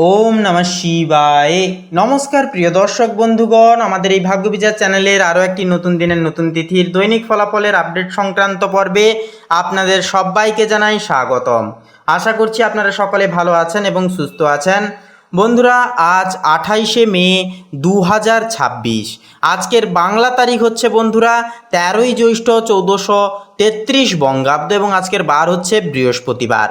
ওম নমঃ শিবায়। নমস্কার প্রিয় দর্শক বন্ধুগণ, আমাদের এই ভাগ্যবিচার চ্যানেলের আরও একটি নতুন দিনের নতুন তিথির দৈনিক ফলাফলের আপডেট সংক্রান্ত পর্বে আপনাদের সবাইকে জানাই স্বাগতম। আশা করছি আপনারা সকলে ভালো আছেন এবং সুস্থ আছেন। বন্ধুরা, আজ 28শে মে 2026। আজকের বাংলা তারিখ হচ্ছে বন্ধুরা 13ই জ্যৈষ্ঠ 1433 বঙ্গাব্দ এবং আজকের বার হচ্ছে বৃহস্পতিবার।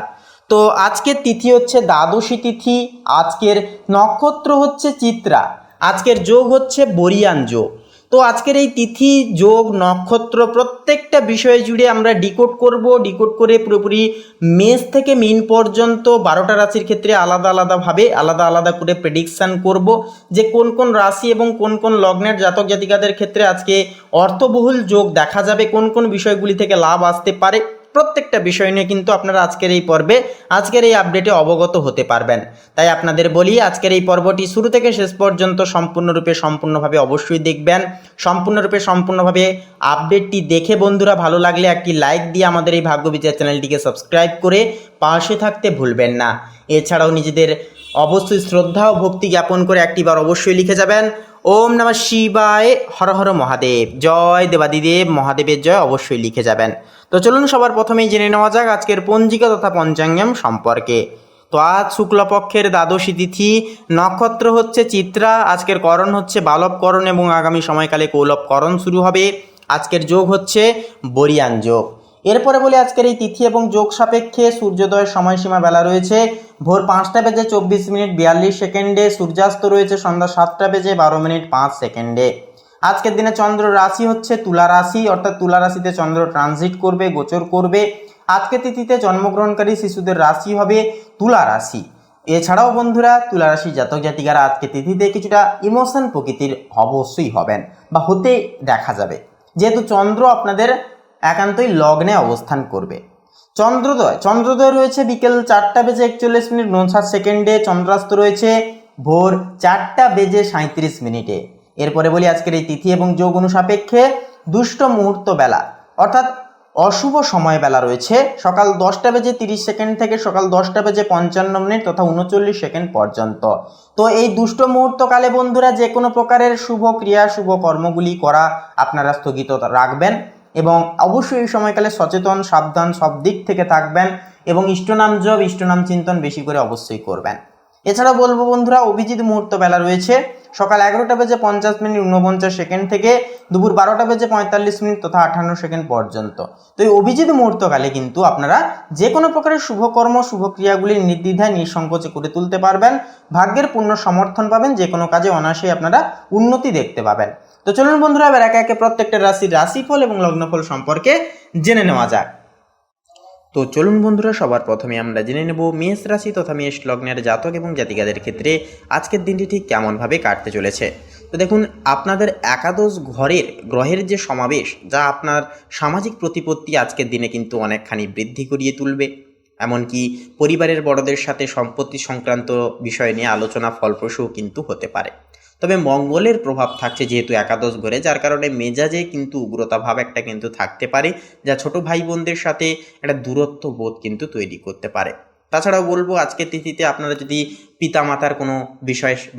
তো আজকের তিথি হচ্ছে দ্বাদশী তিথি। আজকের নক্ষত্র হচ্ছে চিত্রা। আজকের যোগ হচ্ছে বরিয়ান যোগ। তো আজকের এই তিথি যোগ নক্ষত্র প্রত্যেকটা বিষয় জুড়ে আমরা ডিকোড করব। ডিকোড করে পুরোপুরি মেষ থেকে মিন পর্যন্ত 12টা রাশির ক্ষেত্রে আলাদাভাবে আলাদা করে প্রেডিকশান করব যে কোন কোন রাশি এবং কোন কোন লগ্নের জাতক জাতিকাদের ক্ষেত্রে আজকে অর্থবহুল যোগ দেখা যাবে, কোন কোন বিষয়গুলি থেকে লাভ আসতে পারে, প্রত্যেকটা বিষয় নিয়ে কিন্তু আপনারা আজকের এই পর্বে আজকের এই আপডেটে অবগত হতে পারবেন। তাই আপনাদের বলি, আজকের এই পর্বটি শুরু থেকে শেষ পর্যন্ত সম্পূর্ণভাবে অবশ্যই দেখবেন। সম্পূর্ণভাবে আপডেটটি দেখে বন্ধুরা ভালো লাগলে একটি লাইক দিয়ে আমাদের এই ভাগ্যবিচার চ্যানেলটিকে সাবস্ক্রাইব করে পাশে থাকতে ভুলবেন না। এছাড়াও নিজেদের অবশ্যই শ্রদ্ধা ও ভক্তি জ্ঞাপন করে একটিবার অবশ্যই লিখে যাবেন ওম নমঃ শিবায়, হর হর মহাদেব, জয় দেবাদিদেব মহাদেবের জয়, অবশ্যই লিখে যাবেন। তো চলুন সবার প্রথমেই জেনে নেওয়া যাক আজকের পঞ্জিকা তথা পঞ্চাঙ্গম সম্পর্কে। তো আজ শুক্লপক্ষের দ্বাদশী তিথি, নক্ষত্র হচ্ছে চিত্রা, আজকের করণ হচ্ছে বালবকরণ এবং আগামী সময়কালে কৌলবকরণ শুরু হবে। আজকের যোগ হচ্ছে বরিয়ান যোগ। এরপরে বলি আজকের এই তিথি এবং যোগ সাপেক্ষে সূর্যোদয়ের সময়সীমা বেলা রয়েছে ভোর 5:24:42, সূর্যাস্ত রয়েছে সন্ধ্যা 7:12:05। আজকের দিনে চন্দ্র রাশি হচ্ছে তুলা রাশি, অর্থাৎ তুলা রাশিতে চন্দ্র ট্রানজিট করবে, গোচর করবে। আজকের তিথিতে জন্মগ্রহণকারী শিশুদের রাশি হবে তুলা রাশি। এছাড়াও বন্ধুরা, তুলা রাশি জাতক জাতিকারা আজকের তিথিতে কিছুটা ইমোশন প্রকৃতির অবশ্যই হবেন বা হতে দেখা যাবে, যেহেতু চন্দ্র আপনাদের একান্তই লগ্নে অবস্থান করবে। চন্দ্রোদয় রয়েছে বিকেল 4:41:59। চন্দ্রাস্ত রয়েছে ভোর 4:37। এরপরে বলি আজকের এই তিথি এবং যোগ অনুসাপেক্ষে দুষ্ট মুহূর্ত বেলা, অর্থাৎ অশুভ সময় বেলা রয়েছে সকাল 10:30 থেকে সকাল 10:55 তথা 39 পর্যন্ত। তো এই দুষ্ট মুহূর্তকালে বন্ধুরা যে কোনো প্রকারের শুভ ক্রিয়া শুভ কর্মগুলি করা আপনারা স্থগিত রাখবেন এবং অবশ্যই এই সময়কালে সচেতন সাবধান সব দিক থেকে থাকবেন এবং ইষ্টনাম জপ ইষ্টনাম চিন্তন বেশি করে অবশ্যই করবেন। এছাড়াও বলবো বন্ধুরা, অভিজিৎ মুহূর্ত বেলা রয়েছে সকাল 11:50 থেকে দুপুর 12:45 তথা 58 পর্যন্ত। তো এই অভিজিৎ মুহূর্তকালে কিন্তু আপনারা যে কোনো প্রকারের শুভকর্ম শুভক্রিয়াগুলি নির্দ্বিধায় নিঃসংকোচে করে তুলতে পারবেন। ভাগ্যের পূর্ণ সমর্থন পাবেন, যে কোনো কাজে অনায়াসেই আপনারা উন্নতি দেখতে পাবেন। তো চলুন বন্ধুরা, এবার একে একে প্রত্যেকটা রাশির রাশিফল এবং লগ্নফল সম্পর্কে জেনে নেওয়া যাক। তো চলুন বন্ধুরা, সবার প্রথমে আমরা জেনে নেব মেষ রাশি তথা মেষ লগ্নের জাতক এবং জাতিকাদের ক্ষেত্রে আজকের দিনটি ঠিক কেমনভাবে কাটতে চলেছে। তো দেখুন, আপনাদের একাদশ ঘরের গ্রহের যে সমাবেশ, যা আপনার সামাজিক প্রতিপত্তি আজকের দিনে কিন্তু অনেকখানি বৃদ্ধি করিয়ে তুলবে। এমনকি পরিবারের বড়দের সাথে সম্পত্তি সংক্রান্ত বিষয় নিয়ে আলোচনা ফলপ্রসূ কিন্তু হতে পারে। তবে মঙ্গলের প্রভাব থাকছে যেহেতু একাদশ ঘরে, যার কারণে মেজাজে কিন্তু উগ্রতা ভাব একটা কিন্তু থাকতে পারে, যা ছোট ভাই বোনদের সাথে একটা দূরত্ব বোধ কিন্তু তৈরি করতে পারে। তাছাড়াও বলবো, আজকের তিথিতে আপনারা যদি পিতামাতার কোনো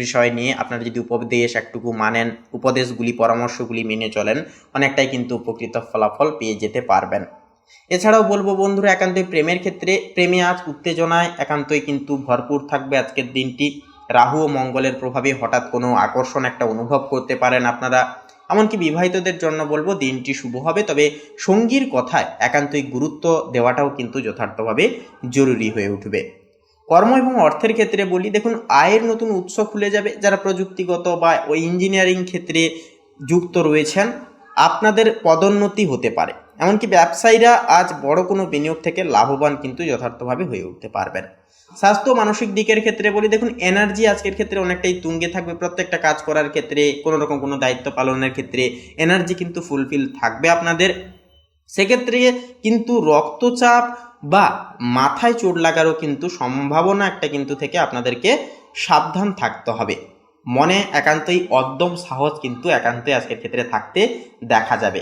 বিষয় নিয়ে আপনারা যদি উপদেশ একটুকু মানেন, উপদেশগুলি পরামর্শগুলি মেনে চলেন, অনেকটাই কিন্তু উপকৃত ফলাফল পেয়ে যেতে পারবেন। এছাড়াও বলবো বন্ধুরা, একান্তই প্রেমের ক্ষেত্রে প্রেমে আজ উত্তেজনায় একান্তই কিন্তু ভরপুর থাকবে আজকের দিনটি। রাহু ও মঙ্গলের প্রভাবে হঠাৎ কোনো আকর্ষণ একটা অনুভব করতে পারেন আপনারা। এমনকি বিবাহিতদের জন্য বলবো দিনটি শুভ হবে, তবে সঙ্গীর কথায় একান্তই গুরুত্ব দেওয়াটাও কিন্তু যথার্থভাবে জরুরি হয়ে উঠবে। কর্ম এবং অর্থের ক্ষেত্রে বলি, দেখুন আয়ের নতুন উৎস খুলে যাবে। যারা প্রযুক্তিগত বা ওই ইঞ্জিনিয়ারিং ক্ষেত্রে যুক্ত রয়েছেন, আপনাদের পদোন্নতি হতে পারে। এমনকি ব্যবসায়ীরা আজ বড় কোনো বিনিয়োগ থেকে লাভবান কিন্তু যথার্থভাবে হয়ে উঠতে পারবেন। স্বাস্থ্য মানসিক দিকের ক্ষেত্রে বলি, দেখুন এনার্জি আজকের ক্ষেত্রে অনেকটাই তুঙ্গে থাকবে। প্রত্যেকটা কাজ করার ক্ষেত্রে, কোনো রকম কোনো দায়িত্ব পালনের ক্ষেত্রে এনার্জি কিন্তু ফুলফিল থাকবে আপনাদের। সেক্ষেত্রে কিন্তু রক্তচাপ বা মাথায় চোট লাগারও কিন্তু সম্ভাবনা একটা কিন্তু থেকে আপনাদেরকে সাবধান থাকতে হবে। মনে একান্তই অদ্যম সাহস কিন্তু একান্তই আজকের ক্ষেত্রে থাকতে দেখা যাবে।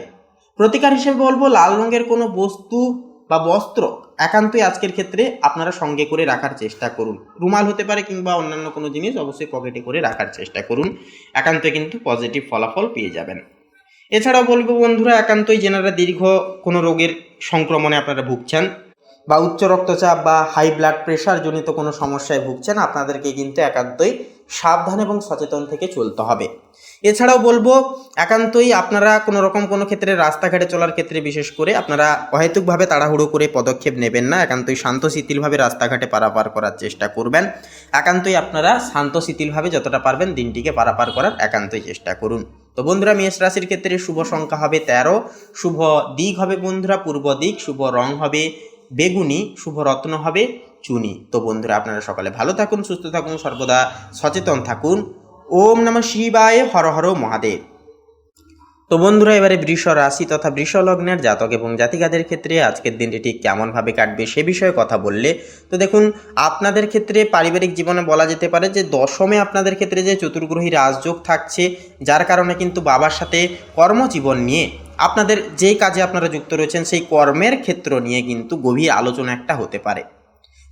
প্রতিকার হিসেবে বলবো, লাল রঙের কোনো বস্তু বা বস্ত্র একান্তই আজকের ক্ষেত্রে আপনারা সঙ্গে করে রাখার চেষ্টা করুন। রুমাল হতে পারে কিংবা অন্যান্য কোনো জিনিস অবশ্যই পকেটে করে রাখার চেষ্টা করুন, একান্তই কিন্তু পজিটিভ ফলাফল পেয়ে যাবেন। এছাড়াও বলবো বন্ধুরা, একান্তই যেনারা দীর্ঘ কোনো রোগের সংক্রমণে আপনারা ভুগছেন বা উচ্চ রক্তচাপ বা হাই ব্লাড প্রেশার জনিত কোনো সমস্যায় ভুগছেন, আপনাদেরকে কিন্তু একান্তই সাবধান এবং সচেতন থেকে চলতে হবে। এছাড়াও বলবো, একান্তই আপনারা কোনো রকম কোনো ক্ষেত্রে রাস্তাঘাটে চলার ক্ষেত্রে বিশেষ করে আপনারা অহেতুকভাবে তাড়াহুড়ো করে পদক্ষেপ নেবেন না। একান্তই শান্তশীতলভাবে রাস্তাঘাটে পারাপার করার চেষ্টা করবেন। একান্তই আপনারা শান্তশীতলভাবে যতটা পারবেন দিনটিকে পারাপার করার একান্তই চেষ্টা করুন। তো বন্ধুরা, মেষ রাশির ক্ষেত্রে শুভ সংখ্যা হবে 13, শুভ দিক হবে বন্ধুরা পূর্ব দিক, শুভ রং হবে বেগুনি, শুভ রত্ন হবে চুনি। তো বন্ধুরা, আপনারা সকালে ভালো থাকুন, সুস্থ থাকুন, সর্বদা সচেতন থাকুন। ওম নমঃ শিবায়, হর হর মহাদেব। তো বন্ধুরা, এবারে বৃষ রাশি তথা বৃষ লগ্নের জাতক এবং জাতিকাদের ক্ষেত্রে আজকের দিনটি ঠিক কেমনভাবে কাটবে সে বিষয়ে কথা বললে, তো দেখুন, আপনাদের ক্ষেত্রে পারিবারিক জীবনে বলা যেতে পারে যে দশমে আপনাদের ক্ষেত্রে যে চতুর্গ্রহী রাজযোগ থাকছে, যার কারণে কিন্তু বাবার সাথে কর্মজীবন নিয়ে আপনাদের যেই কাজে আপনারা যুক্ত রয়েছেন সেই কর্মের ক্ষেত্র নিয়ে কিন্তু গভীর আলোচনা একটা হতে পারে।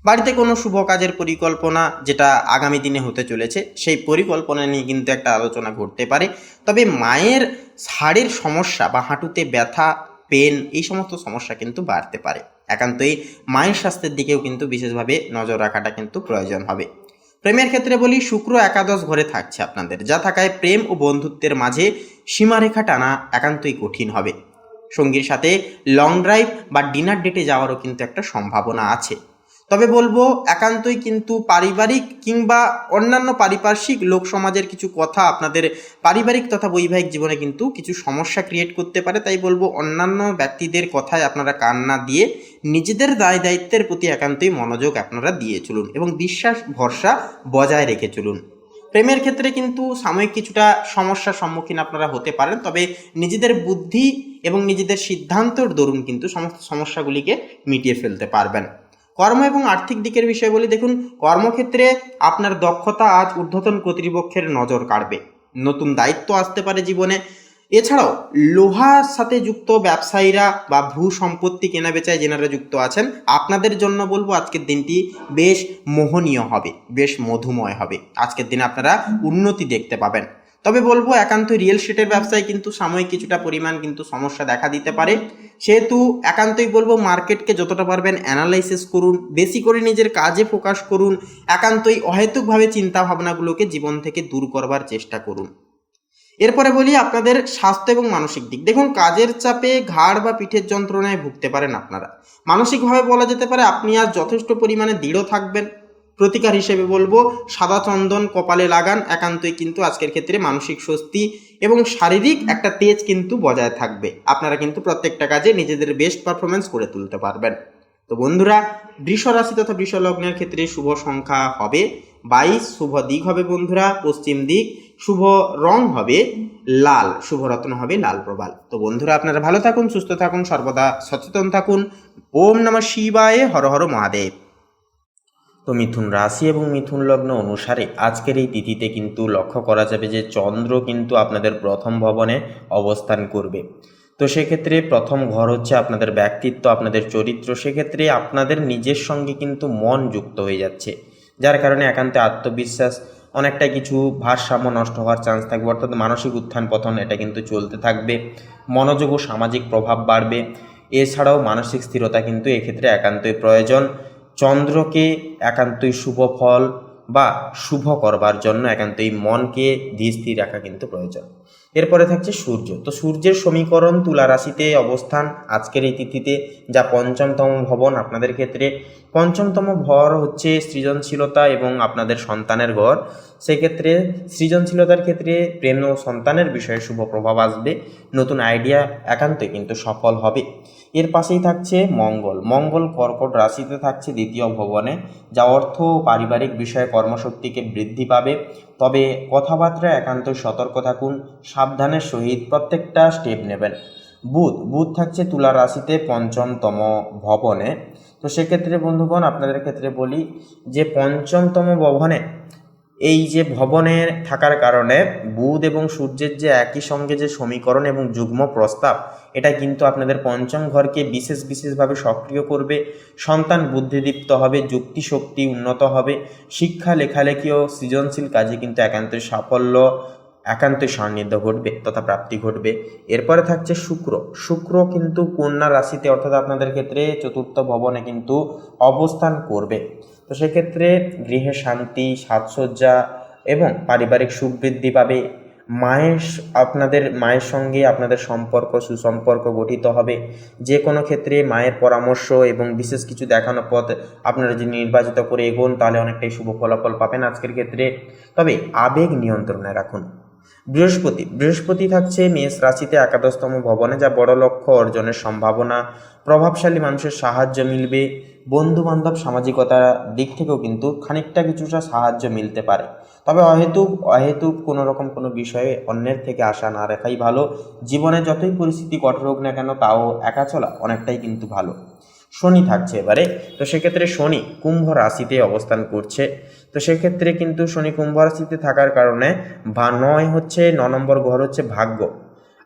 বাড়িতে কোনো শুভ কাজের পরিকল্পনা যেটা আগামী দিনে হতে চলেছে, সেই পরিকল্পনা নিয়ে কিন্তু একটা আলোচনা ঘটতে পারে। তবে মায়ের হাড়ের সমস্যা বা হাঁটুতে ব্যথা, পেন, এই সমস্ত সমস্যা কিন্তু বাড়তে পারে। একান্তই মায়ের স্বাস্থ্যের দিকেও কিন্তু বিশেষভাবে নজর রাখাটা কিন্তু প্রয়োজন হবে। প্রেমের ক্ষেত্রে বলি, শুক্র একাদশ ঘরে থাকছে আপনাদের, যা থাকায় প্রেম ও বন্ধুত্বের মাঝে সীমারেখা টানা একান্তই কঠিন হবে। সঙ্গীর সাথে লং ড্রাইভ বা ডিনার ডেটে যাওয়ারও কিন্তু একটা সম্ভাবনা আছে। তবে বলবো, একান্তই কিন্তু পারিবারিক কিংবা অন্যান্য পারিপার্শ্বিক লোক সমাজের কিছু কথা আপনাদের পারিবারিক তথা বৈবাহিক জীবনে কিন্তু কিছু সমস্যা ক্রিয়েট করতে পারে। তাই বলবো, অন্যান্য ব্যক্তিদের কথায় আপনারা কান না দিয়ে নিজেদের দায় দায়িত্বের প্রতি একান্তই মনোযোগ আপনারা দিয়ে চলুন এবং বিশ্বাস ভরসা বজায় রেখে চলুন। প্রেমের ক্ষেত্রে কিন্তু সাময়িক কিছুটা সমস্যার সম্মুখীন আপনারা হতে পারেন, তবে নিজেদের বুদ্ধি এবং নিজেদের সিদ্ধান্তর দরুন কিন্তু সমস্ত সমস্যাগুলিকে মিটিয়ে ফেলতে পারবেন। কর্ম এবং আর্থিক দিকের বিষয়ে বলি, দেখুন, কর্মক্ষেত্রে আপনার দক্ষতা আজ ঊর্ধ্বতন কর্তৃপক্ষের নজর কাড়বে। নতুন দায়িত্ব আসতে পারে জীবনে। এছাড়াও লোহার সাথে যুক্ত ব্যবসায়ীরা বা ভূ সম্পত্তি কেনা বেচায় যেনারা যুক্ত আছেন, আপনাদের জন্য বলবো আজকের দিনটি বেশ মোহনীয় হবে, বেশ মধুময় হবে। আজকের দিনে আপনারা উন্নতি দেখতে পাবেন। তবে বলবো, একান্ত রিয়েল এস্টেটের ব্যবসায় কিন্তু সাময়িক কিছুটা পরিমাণ কিন্তু সমস্যা দেখা দিতে পারে। সেহেতু একান্তই বলবো, মার্কেটকে যতটা পারবেন অ্যানালাইসিস করুন, বেশি করে নিজের কাজে ফোকাস করুন, একান্তই অহেতুকভাবে চিন্তা ভাবনাগুলোকে জীবন থেকে দূর করবার চেষ্টা করুন। এরপরে বলি আপনাদের স্বাস্থ্য এবং মানসিক দিক। দেখুন, কাজের চাপে ঘাড় বা পিঠের যন্ত্রণায় ভুগতে পারেন আপনারা। মানসিকভাবে বলা যেতে পারে আপনি আজ যথেষ্ট পরিমাণে দৃঢ় থাকবেন। প্রতিকার হিসেবে বলবো, সাদা চন্দন কপালে লাগান। একান্তই কিন্তু আজকের ক্ষেত্রে মানসিক স্বস্তি এবং শারীরিক একটা তেজ কিন্তু বজায় থাকবে। আপনারা কিন্তু প্রত্যেকটা কাজে নিজেদের বেস্ট পারফরমেন্স করে তুলতে পারবেন। তো বন্ধুরা, বৃষ রাশি তথা বৃষ লগ্নের ক্ষেত্রে শুভ সংখ্যা হবে 22, শুভ দিক হবে বন্ধুরা পশ্চিম দিক, শুভ রং হবে লাল, শুভ রত্ন হবে লাল প্রবাল। তো বন্ধুরা, আপনারা ভালো থাকুন, সুস্থ থাকুন, সর্বদা সচেতন থাকুন। ওম নমঃ শিবায়, হর হর মহাদেব। তো মিথুন রাশি এবং মিথুন লগ্ন অনুসারে আজকের এই তিথিতে কিন্তু লক্ষ্য করা যাবে যে চন্দ্র কিন্তু আপনাদের প্রথম ভবনে অবস্থান করবে। তো সেক্ষেত্রে প্রথম ঘর হচ্ছে আপনাদের ব্যক্তিত্ব, আপনাদের চরিত্র। সেক্ষেত্রে আপনাদের নিজের সঙ্গে কিন্তু মন যুক্ত হয়ে যাচ্ছে, যার কারণে একান্তে আত্মবিশ্বাস অনেকটা কিছু ভারসাম্য নষ্ট হওয়ার চান্স থাকবে, অর্থাৎ মানসিক উত্থান পতন এটা কিন্তু চলতে থাকবে। মনোযোগ ও সামাজিক প্রভাব বাড়বে। এছাড়াও মানসিক স্থিরতা কিন্তু এক্ষেত্রে একান্তই প্রয়োজন। চন্দ্রকে একান্তই শুভ ফল বা শুভ করবার জন্য একান্তই মনকে ধীর স্থির রাখা কিন্তু প্রয়োজন। এরপরে থাকছে সূর্য। তো সূর্যের সমীকরণ তুলা রাশিতে অবস্থান আজকের এই তিথিতে, যা পঞ্চমতম ভবন আপনাদের ক্ষেত্রে। পঞ্চমতম ঘর হচ্ছে সৃজনশীলতা এবং আপনাদের সন্তানের ঘর। সেক্ষেত্রে সৃজনশীলতার ক্ষেত্রে প্রেম ও সন্তানের বিষয়ে শুভ প্রভাব আসবে। নতুন আইডিয়া একান্তই কিন্তু সফল হবে। এর পাশেই থাকছে মঙ্গল। মঙ্গল কর্কট রাশিতে থাকছে দ্বিতীয় ভবনে, যা অর্থ ও পারিবারিক বিষয়ে কর্মশক্তিকে বৃদ্ধি পাবে। তবে কথাবার্তা একান্তই সতর্ক থাকুন, সাবধানের সহিত প্রত্যেকটা স্টেপ নেবেন। বুধ থাকছে তুলা রাশিতে পঞ্চমতম ভবনে। তো সেক্ষেত্রে বন্ধুগণ, আপনাদের ক্ষেত্রে বলি যে পঞ্চমতম ভবনে এই যে ভবনের থাকার কারণে বুধ এবং সূর্যের যে একই সঙ্গে যে সমীকরণ এবং যুগ্ম প্রস্তাব, এটা কিন্তু আপনাদের পঞ্চম ঘরকে বিশেষভাবে সক্রিয় করবে। সন্তান বুদ্ধিদীপ্ত হবে, যুক্তিশক্তি উন্নত হবে, শিক্ষা লেখালেখি ও সৃজনশীল কাজে কিন্তু একান্তই সাফল্য, একান্তই সান্নিধ্য ঘটবে তথা প্রাপ্তি ঘটবে। এরপরে থাকছে শুক্র কিন্তু কন্যা রাশিতে অর্থাৎ আপনাদের ক্ষেত্রে চতুর্থ ভবনে কিন্তু অবস্থান করবে। তো সেক্ষেত্রে গৃহে শান্তি, সাজসজ্জা এবং পারিবারিক সুখ বৃদ্ধি পাবে। আপনাদের মায়ের সঙ্গে আপনাদের সুসম্পর্ক গঠিত হবে। যে কোনো ক্ষেত্রে মায়ের পরামর্শ এবং বিশেষ কিছু দেখানো পথ আপনারা যদি নির্বাচিত করে এগোন তাহলে অনেকটাই শুভ ফলাফল পাবেন আজকের ক্ষেত্রে। তবে আবেগ নিয়ন্ত্রণে রাখুন। বৃহস্পতি থাকছে মেষ রাশিতে একাদশতম ভবনে, যা বড় লক্ষ্য অর্জনের সম্ভাবনা। প্রভাবশালী মানুষের সাহায্য মিলবে। বন্ধু বান্ধব সামাজিকতার দিক থেকেও কিন্তু খানিকটা কিছুটা সাহায্য মিলতে পারে। তবে অহেতুক কোনো বিষয়ে অন্যের থেকে আশা না রাখাই ভালো। জীবনে যতই পরিস্থিতি কঠোর হোক না কেন তাও একা চলা অনেকটাই কিন্তু ভালো। শনি থাকছে এবারে, তো সেক্ষেত্রে শনি কুম্ভ রাশিতে অবস্থান করছে। তো সেক্ষেত্রে কিন্তু শনি কুম্ভ রাশিতে থাকার কারণে 9 নম্বর ঘর হচ্ছে ভাগ্য,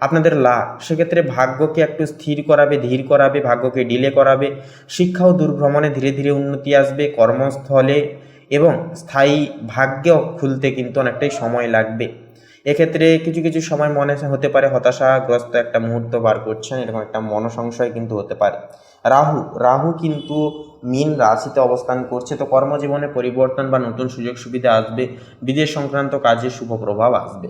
আপনাদের লাভ। সেক্ষেত্রে ভাগ্যকে একটু স্থির করাবে, ধীর করাবে, ভাগ্যকে ডিলে করাবে। শিক্ষা ও দূরভ্রমণে ধীরে ধীরে উন্নতি আসবে কর্মস্থলে, এবং স্থায়ী ভাগ্য খুলতে কিন্তু অনেকটাই সময় লাগবে। এক্ষেত্রে কিছু সময় মনে হতে পারে হতাশাগ্রস্ত একটা মুহূর্ত বার করছেন, এরকম একটা মনসংশয় কিন্তু হতে পারে। রাহু কিন্তু মীন রাশিতে অবস্থান করছে। তো কর্মজীবনে পরিবর্তন বা নতুন সুযোগ সুবিধা আসবে। বিদেশ সংক্রান্ত কাজে শুভ প্রভাব আসবে।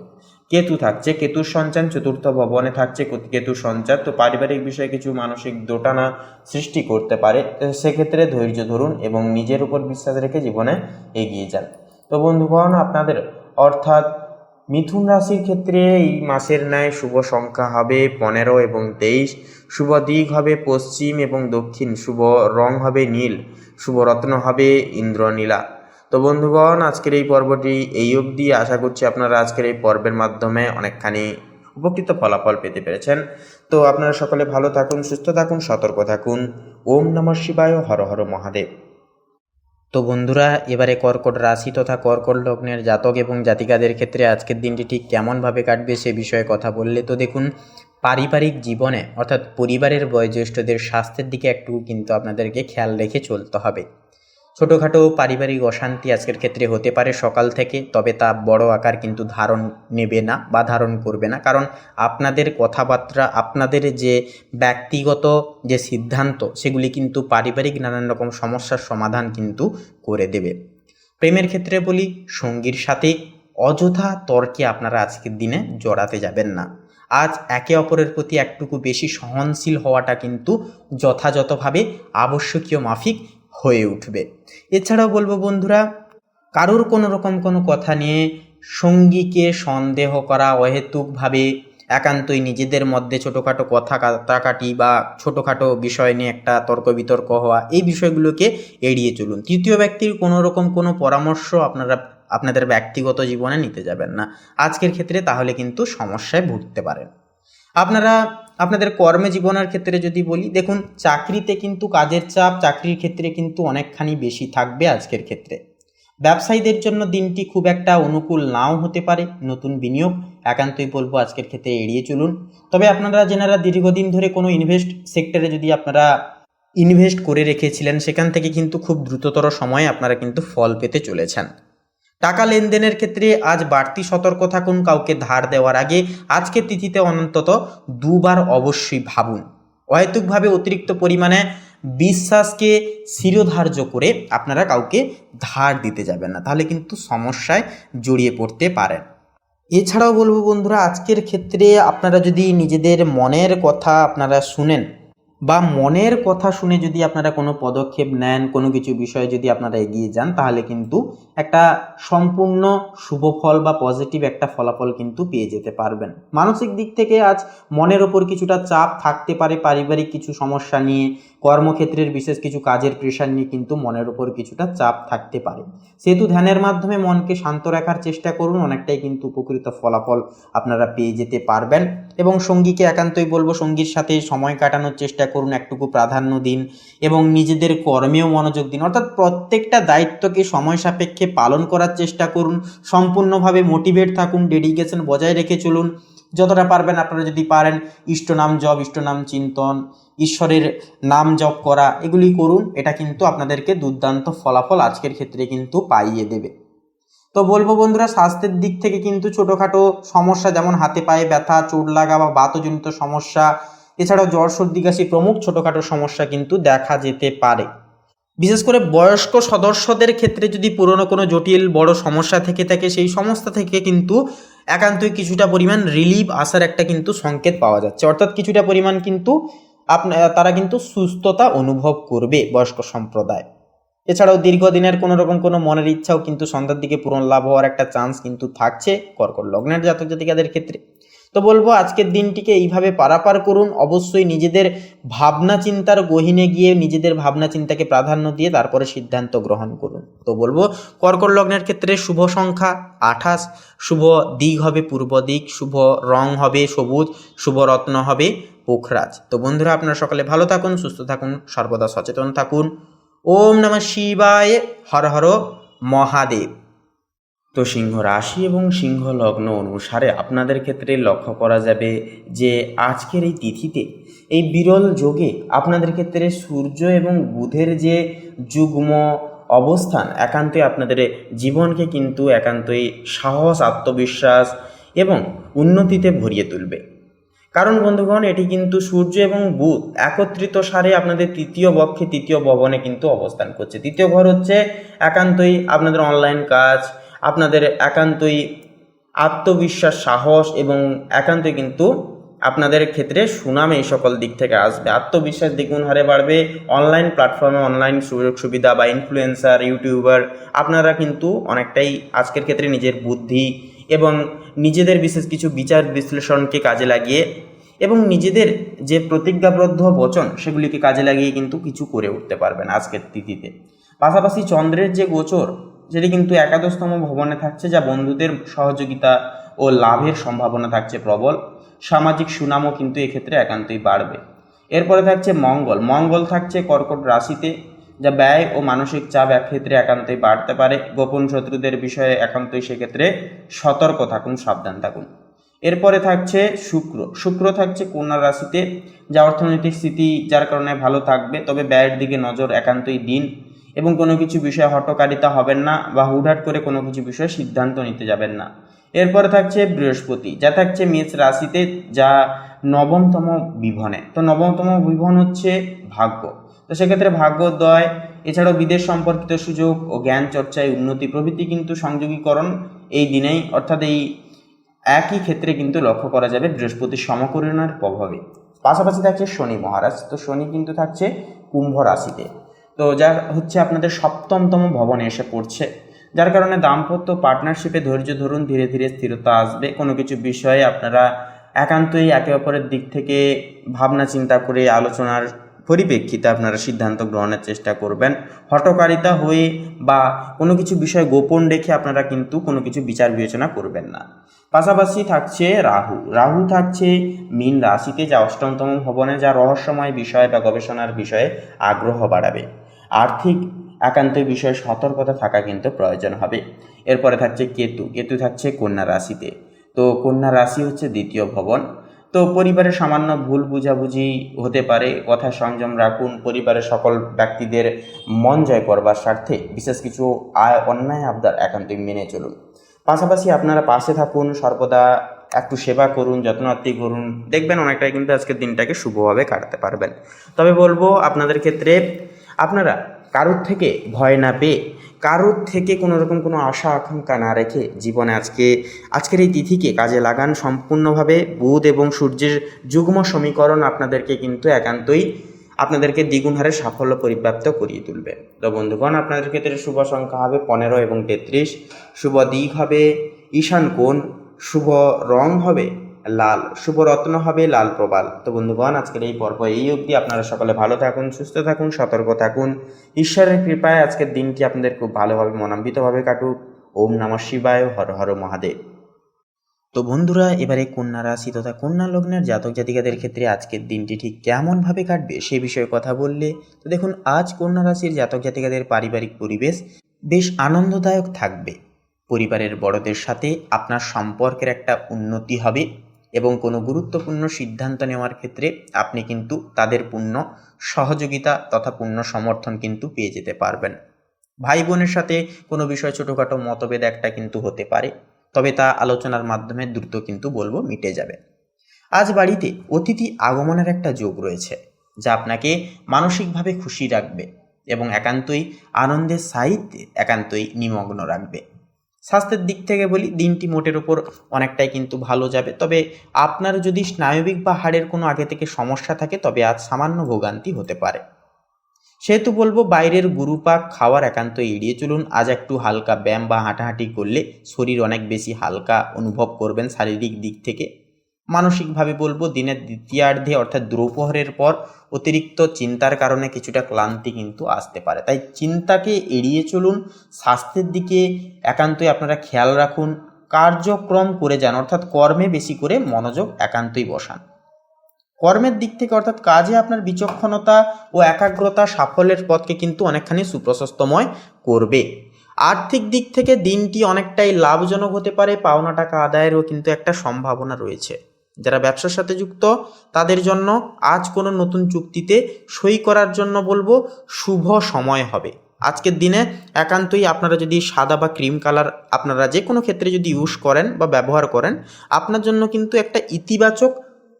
কেতু থাকছে, কেতুর সঞ্চার চতুর্থ ভবনে থাকছে কেতুর সঞ্চার। তো পারিবারিক বিষয়ে কিছু মানসিক দোটানা সৃষ্টি করতে পারে। সেক্ষেত্রে ধৈর্য ধরুন এবং নিজের উপর বিশ্বাস রেখে জীবনে এগিয়ে যান। তো বন্ধুগণ, আপনাদের অর্থাৎ মিথুন রাশির ক্ষেত্রে এই মাসের ন্যায় শুভ সংখ্যা হবে 15 এবং 23। শুভ দিক হবে পশ্চিম এবং দক্ষিণ। শুভ রং হবে নীল। শুভ রত্ন হবে ইন্দ্রনীলা। তো বন্ধুগণ, আজকের এই পর্বটি এই অবধি। আশা করছি আপনারা আজকের এই পর্বের মাধ্যমে অনেকখানি উপকৃত ফলাফল পেতে পেরেছেন। তো আপনারা সকলে ভালো থাকুন, সুস্থ থাকুন, সতর্ক থাকুন। ওম নমঃ শিবায়, হর হর মহাদেব। তো বন্ধুরা, এবারে কর্কট রাশি তথা কর্কট লগ্নের জাতক এবং জাতিকাদের ক্ষেত্রে আজকের দিনটি ঠিক কেমনভাবে কাটবে সে বিষয়ে কথা বললে, তো দেখুন, পারিবারিক জীবনে অর্থাৎ পরিবারের বয়োজ্যেষ্ঠদের স্বাস্থ্যের দিকে একটু কিন্তু আপনাদেরকে খেয়াল রেখে চলতে হবে। ছোটোখাটো পারিবারিক অশান্তি আজকের ক্ষেত্রে হতে পারে সকাল থেকে, তবে তা বড় আকার কিন্তু ধারণ নেবে না বা ধারণ করবে না, কারণ আপনাদের কথাবার্তা, আপনাদের যে ব্যক্তিগত যে সিদ্ধান্ত, সেগুলি কিন্তু পারিবারিক নানান রকম সমস্যার সমাধান কিন্তু করে দেবে। প্রেমের ক্ষেত্রে বলি, সঙ্গীর সাথে অযথা তর্কে আপনারা আজকের দিনে জড়াতে যাবেন না। আজ একে অপরের প্রতি একটুকু বেশি সহনশীল হওয়াটা কিন্তু যথাযথভাবে আবশ্যকীয় মাফিক হয়ে উঠবে। এছাড়াও বলবো বন্ধুরা, কারোর কোনো রকম কোনো কথা নিয়ে সঙ্গীকে সন্দেহ করা, অহেতুকভাবে একান্তই নিজেদের মধ্যে ছোটোখাটো কথা কাটাকাটি বা ছোটোখাটো বিষয় নিয়ে একটা তর্ক বিতর্ক হওয়া, এই বিষয়গুলোকে এড়িয়ে চলুন। তৃতীয় ব্যক্তির কোনো রকম কোনো পরামর্শ আপনাদের ব্যক্তিগত জীবনে নিতে যাবেন না আজকের ক্ষেত্রে, তাহলে কিন্তু সমস্যায় ভুগতে পারেন। আপনাদের কর্মজীবনের ক্ষেত্রে যদি বলি, দেখুন, চাকরিতে কিন্তু কাজের চাপ চাকরির ক্ষেত্রে কিন্তু অনেকখানি বেশি থাকবে আজকের ক্ষেত্রে। ব্যবসায়ীদের জন্য দিনটি খুব একটা অনুকূল নাও হতে পারে। নতুন বিনিয়োগ একান্তই বলবো আজকের ক্ষেত্রে এড়িয়ে চলুন। তবে আপনারা যেনারা দীর্ঘদিন ধরে কোনো সেক্টরে যদি আপনারা ইনভেস্ট করে রেখেছিলেন, সেখান থেকে কিন্তু খুব দ্রুততর সময়ে আপনারা কিন্তু ফল পেতে চলেছেন। টাকা লেনদেনের ক্ষেত্রে আজ বাড়তি সতর্ক থাকুন। কাউকে ধার দেওয়ার আগে আজকের তিথিতে অন্তত 2 বার অবশ্যই ভাবুন। অহেতুকভাবে অতিরিক্ত পরিমাণে বিশ্বাসকে শিরোধার্য করে আপনারা কাউকে ধার দিতে যাবেন না, তাহলে কিন্তু সমস্যায় জড়িয়ে পড়তে পারেন। এছাড়াও বলবো বন্ধুরা, আজকের ক্ষেত্রে আপনারা যদি নিজেদের মনের কথা আপনারা শুনেন বা মনের কথা শুনে যদি আপনারা কোনো পদক্ষেপ নেন, কোনো কিছু বিষয়ে যদি আপনারা এগিয়ে যান, তাহলে কিন্তু একটা সম্পূর্ণ শুভ ফল বা পজিটিভ একটা ফলাফল কিন্তু পেয়ে যেতে পারবেন। মানসিক দিক থেকে আজ মনের ওপর কিছুটা চাপ থাকতে পারে, পারিবারিক কিছু সমস্যা নিয়ে, কর্মক্ষেত্রের বিশেষ কিছু কাজের প্রেশার নিয়ে কিন্তু মনের ওপর কিছুটা চাপ থাকতে পারে। সেহেতু ধ্যানের মাধ্যমে মনকে শান্ত রাখার চেষ্টা করুন, অনেকটাই কিন্তু উপকৃত ফলাফল আপনারা পেয়ে যেতে পারবেন। এবং সঙ্গীকে একান্তই বলবো, সঙ্গীর সাথে সময় কাটানোর চেষ্টা করুন, একটুকু প্রাধান্য দিন এবং নিজেদের কর্মেও মনোযোগ দিন। অর্থাৎ প্রত্যেকটা দায়িত্বকে সময় সাপেক্ষে পালন করার চেষ্টা করুন, সম্পূর্ণভাবে মোটিভেট থাকুন, ডেডিকেশন বজায় রেখে চলুন। যতটা পারবেন আপনারা যদি পারেন ইষ্টনাম জপ, ইষ্টনাম চিন্তন, ঈশ্বরের নাম জপ করা, এগুলি করুন। এটা কিন্তু আপনাদেরকে দুর্দান্ত ফলাফল আজকের ক্ষেত্রে কিন্তু পাইয়ে দেবে। তো বলবো বন্ধুরা, স্বাস্থ্যের দিক থেকে কিন্তু ছোটোখাটো সমস্যা যেমন হাতে পায়ে ব্যথা, চোট লাগা বা বাতজনিত সমস্যা, এছাড়াও জ্বর সর্দি কাশি প্রমুখ ছোটোখাটো সমস্যা কিন্তু দেখা যেতে পারে। বিশেষ করে বয়স্ক সদস্যদের ক্ষেত্রে যদি পুরনো কোনো জটিল বড় সমস্যা থেকে থাকে, সেই সমস্যা থেকে কিন্তু একান্তই কিছুটা পরিমাণ রিলিফ আসার একটা কিন্তু সংকেত পাওয়া যাচ্ছে। অর্থাৎ কিছুটা পরিমাণ কিন্তু তারা কিন্তু সুস্থতা অনুভব করবে বয়স্ক সম্প্রদায়। এছাড়াও দীর্ঘদিনের কোনো রকম কোনো মনের ইচ্ছাও কিন্তু সন্ধ্যার দিকে পূরণ লাভ হওয়ার একটা চান্স কিন্তু থাকছে কর্কট লগ্নের জাতক জাতিকাদের ক্ষেত্রে। তো বলবো আজকের দিনটিকে এইভাবে পারাপার করুন। অবশ্যই নিজেদের ভাবনা চিন্তার গহীনে গিয়ে নিজেদের ভাবনা চিন্তাকে প্রাধান্য দিয়ে তারপরে সিদ্ধান্ত গ্রহণ করুন। তো বলবো কর্কট লগ্নের ক্ষেত্রে শুভ সংখ্যা 28, শুভ দিক হবে পূর্ব দিক, শুভ রং হবে সবুজ, শুভ রত্ন হবে পোখরাজ। তো বন্ধুরা, আপনারা সকালে ভালো থাকুন, সুস্থ থাকুন, সর্বদা সচেতন থাকুন। ওম নমঃ শিবায়, হর হর মহাদেব। তো সিংহ রাশি এবং সিংহ লগ্ন অনুসারে আপনাদের ক্ষেত্রে লক্ষ্য করা যাবে যে আজকের এই তিথিতে এই বিরল যোগে আপনাদের ক্ষেত্রে সূর্য এবং বুধের যে যুগ্ম অবস্থান একান্তই আপনাদের জীবনকে কিন্তু একান্তই সাহস, আত্মবিশ্বাস এবং উন্নতিতে ভরিয়ে তুলবে। কারণ বন্ধুগণ, এটি কিন্তু সূর্য এবং বুধ একত্রিত সারে আপনাদের তৃতীয় বক্ষে তৃতীয় ভবনে কিন্তু অবস্থান করছে। তৃতীয় ঘর হচ্ছে একান্তই আপনাদের অনলাইন কাজ, আপনাদের একান্তই আত্মবিশ্বাস, সাহস এবং একান্তই কিন্তু আপনাদের ক্ষেত্রে সুনাম এই সকল দিক থেকে আসবে। আত্মবিশ্বাস দ্বিগুণ হারে বাড়বে। অনলাইন প্ল্যাটফর্মে অনলাইন সুযোগ সুবিধা বা ইনফ্লুয়েন্সার, ইউটিউবার, আপনারা কিন্তু অনেকটাই আজকের ক্ষেত্রে নিজের বুদ্ধি এবং নিজেদের বিশেষ কিছু বিচার বিশ্লেষণকে কাজে লাগিয়ে এবং নিজেদের যে প্রতিজ্ঞাবদ্ধ বচন সেগুলিকে কাজে লাগিয়ে কিন্তু কিছু করে উঠতে পারবেন আজকের তিথিতে। পাশাপাশি চন্দ্রের যে গোচর সেটি কিন্তু একাদশতম ভবনে থাকছে, যা বন্ধুদের সহযোগিতা ও লাভের সম্ভাবনা থাকছে প্রবল। সামাজিক সুনামও কিন্তু এক্ষেত্রে একান্তই বাড়বে। এরপরে থাকছে মঙ্গল। মঙ্গল থাকছে কর্কট রাশিতে, যা ব্যয় ও মানসিক চাপ একক্ষেত্রে একান্তই বাড়তে পারে। গোপন শত্রুদের বিষয়ে একান্তই সেক্ষেত্রে সতর্ক থাকুন, সাবধান থাকুন। এরপরে থাকছে শুক্র। শুক্র থাকছে কন্যা রাশিতে, যা অর্থনৈতিক স্থিতি যার কারণে ভালো থাকবে, তবে ব্যয়ের দিকে নজর একান্তই দিন এবং কোনো কিছু বিষয়ে হঠকারিতা হবেন না বা হুটহাট করে কোনো কিছু বিষয়ে সিদ্ধান্ত নিতে যাবেন না। এরপরে থাকছে বৃহস্পতি, যা থাকছে মেষ রাশিতে, যা নবমতম বিভনে। তো নবমতম বিভন হচ্ছে ভাগ্য। তো সেক্ষেত্রে ভাগ্যোদয়, এছাড়াও বিদেশ সম্পর্কিত সুযোগ ও জ্ঞান চর্চায় উন্নতি প্রভৃতি কিন্তু সংযোগীকরণ এই দিনেই, অর্থাৎ এই একই ক্ষেত্রে কিন্তু লক্ষ্য করা যাবে বৃহস্পতির সমকরণের প্রভাবে। পাশাপাশি থাকছে শনি মহারাজ। তো শনি কিন্তু থাকছে কুম্ভ রাশিতে, তো যা হচ্ছে আপনাদের সপ্তমতম ভবনে এসে পড়ছে, যার কারণে দাম্পত্য পার্টনারশিপে ধৈর্য ধরুন, ধীরে ধীরে স্থিরতা আসবে। কোনো কিছু বিষয়ে আপনারা একান্তই একে অপরের দিক থেকে ভাবনা চিন্তা করে আলোচনার পরিপ্রেক্ষিতে আপনারা সিদ্ধান্ত গ্রহণের চেষ্টা করবেন। হঠকারিতা হয়ে বা কোনো কিছু বিষয় গোপন রেখে আপনারা কিন্তু কোনো কিছু বিচার বিবেচনা করবেন না। পাশাপাশি থাকছে রাহু। রাহু থাকছে মীন রাশিতে, যা অষ্টমতম ভবনে, যা রহস্যময় বিষয় বা গবেষণার বিষয়ে আগ্রহ বাড়াবে। আর্থিক একান্তই বিষয়ে সতর্কতা থাকা কিন্তু প্রয়োজন হবে। এরপরে থাকছে কেতু। কেতু থাকছে কন্যা রাশিতে, তো কন্যা রাশি হচ্ছে দ্বিতীয় ভবন। তো পরিবারের সামান্য ভুল বুঝাবুঝি হতে পারে, কথায় সংযম রাখুন। পরিবারের সকল ব্যক্তিদের মন জয় করবার স্বার্থে বিশেষ কিছু অন্যায় আবদার একান্তই মেনে চলুন। পাশাপাশি আপনারা পাশে থাকুন, সর্বদা একটু সেবা করুন, যত্নার্থী করুন, দেখবেন অনেকটাই কিন্তু আজকের দিনটাকে শুভভাবে কাটাতে পারবেন। তবে বলবো আপনাদের ক্ষেত্রে আপনারা কারোর থেকে ভয় না পেয়ে, কারোর থেকে কোনো রকম কোনো আশা আকাঙ্ক্ষা না রেখে জীবনে আজকের এই তিথিকে কাজে লাগান সম্পূর্ণভাবে। বুধ এবং সূর্যের যুগ্ম সমীকরণ আপনাদেরকে কিন্তু একান্তই আপনাদেরকে দ্বিগুণ হারে সাফল্য পরিপ্রাপ্ত করিয়ে তুলবে। তো বন্ধুগণ, আপনাদের ক্ষেত্রে শুভ সংখ্যা হবে 15 এবং 33, শুভ দিক হবে ঈশান কোণ, শুভ রং হবে লাল, শুভ রত্ন হবে লাল প্রবাল। তো বন্ধুগণ, আজকের এই পর্ব এই অবধি। আপনারা সকলে ভালো থাকুন, সুস্থ থাকুন, সতর্ক থাকুন। ঈশ্বরের কৃপায় আজকের দিনটি আপনাদের খুব ভালোভাবে মনান্বিতভাবে কাটুক। ওম নমঃ শিবায়, হর হর মহাদেব। তো বন্ধুরা, এবারে কন্যা রাশি তথা কন্যা লগ্নের জাতক জাতিকাদের ক্ষেত্রে আজকের দিনটি ঠিক কেমনভাবে কাটবে সে বিষয়ে কথা বললে তো দেখুন, আজ কন্যা রাশির জাতক জাতিকাদের পারিবারিক পরিবেশ বেশ আনন্দদায়ক থাকবে। পরিবারের বড়দের সাথে আপনার সম্পর্কের একটা উন্নতি হবে এবং কোনো গুরুত্বপূর্ণ সিদ্ধান্ত নেওয়ার ক্ষেত্রে আপনি কিন্তু তাদের পূর্ণ সহযোগিতা তথা পূর্ণ সমর্থন কিন্তু পেয়ে যেতে পারবেন। ভাই বোনের সাথে কোনো বিষয় ছোটোখাটো মতভেদ একটা কিন্তু হতে পারে, তবে তা আলোচনার মাধ্যমে দ্রুত কিন্তু বলবো মিটে যাবে। আজ বাড়িতে অতিথি আগমনের একটা যোগ রয়েছে, যা আপনাকে মানসিকভাবে খুশি রাখবে এবং একান্তই আনন্দের সাহিত্যে একান্তই নিমগ্ন রাখবে। স্বাস্থ্যের দিক থেকে বলি, দিনটি মোটের ওপর অনেকটাই কিন্তু ভালো যাবে, তবে আপনার যদি স্নায়বিক বা হাড়ের কোনো আগে থেকে সমস্যা থাকে তবে আজ সামান্য ভোগান্তি হতে পারে। সেহেতু বলবো, বাইরের গুরুপাক খাওয়ার একান্ত এড়িয়ে চলুন। আজ একটু হালকা ব্যায়াম বা হাঁটাহাঁটি করলে শরীর অনেক বেশি হালকা অনুভব করবেন শারীরিক দিক থেকে। মানসিকভাবে বলবো, দিনের দ্বিতীয়ার্ধে অর্থাৎ দুপুরের পর অতিরিক্ত চিন্তার কারণে কিছুটা ক্লান্তি কিন্তু আসতে পারে, তাই চিন্তাকে এড়িয়ে চলুন। স্বাস্থ্যের দিকে একান্তই আপনারা খেয়াল রাখুন। কার্যক্রম করে যান, অর্থাৎ কর্মে বেশি করে মনোযোগ একান্তই বসান। কর্মের দিক থেকে অর্থাৎ কাজে আপনার বিচক্ষণতা ও একাগ্রতা সাফল্যের পথকে কিন্তু অনেকখানি সুপ্রশস্তময় করবে। আর্থিক দিক থেকে দিনটি অনেকটাই লাভজনক হতে পারে। পাওনা টাকা আদায়েরও কিন্তু একটা সম্ভাবনা রয়েছে। যারা ব্যবসার সাথে যুক্ত তাদের জন্য আজ কোনো নতুন চুক্তিতে সই করার জন্য বলবো শুভ সময় হবে। আজকের দিনে একান্তই আপনারা যদি সাদা বা ক্রিম কালার আপনারা যে কোনো ক্ষেত্রে যদি ইউজ করেন বা ব্যবহার করেন, আপনার জন্য কিন্তু একটা ইতিবাচক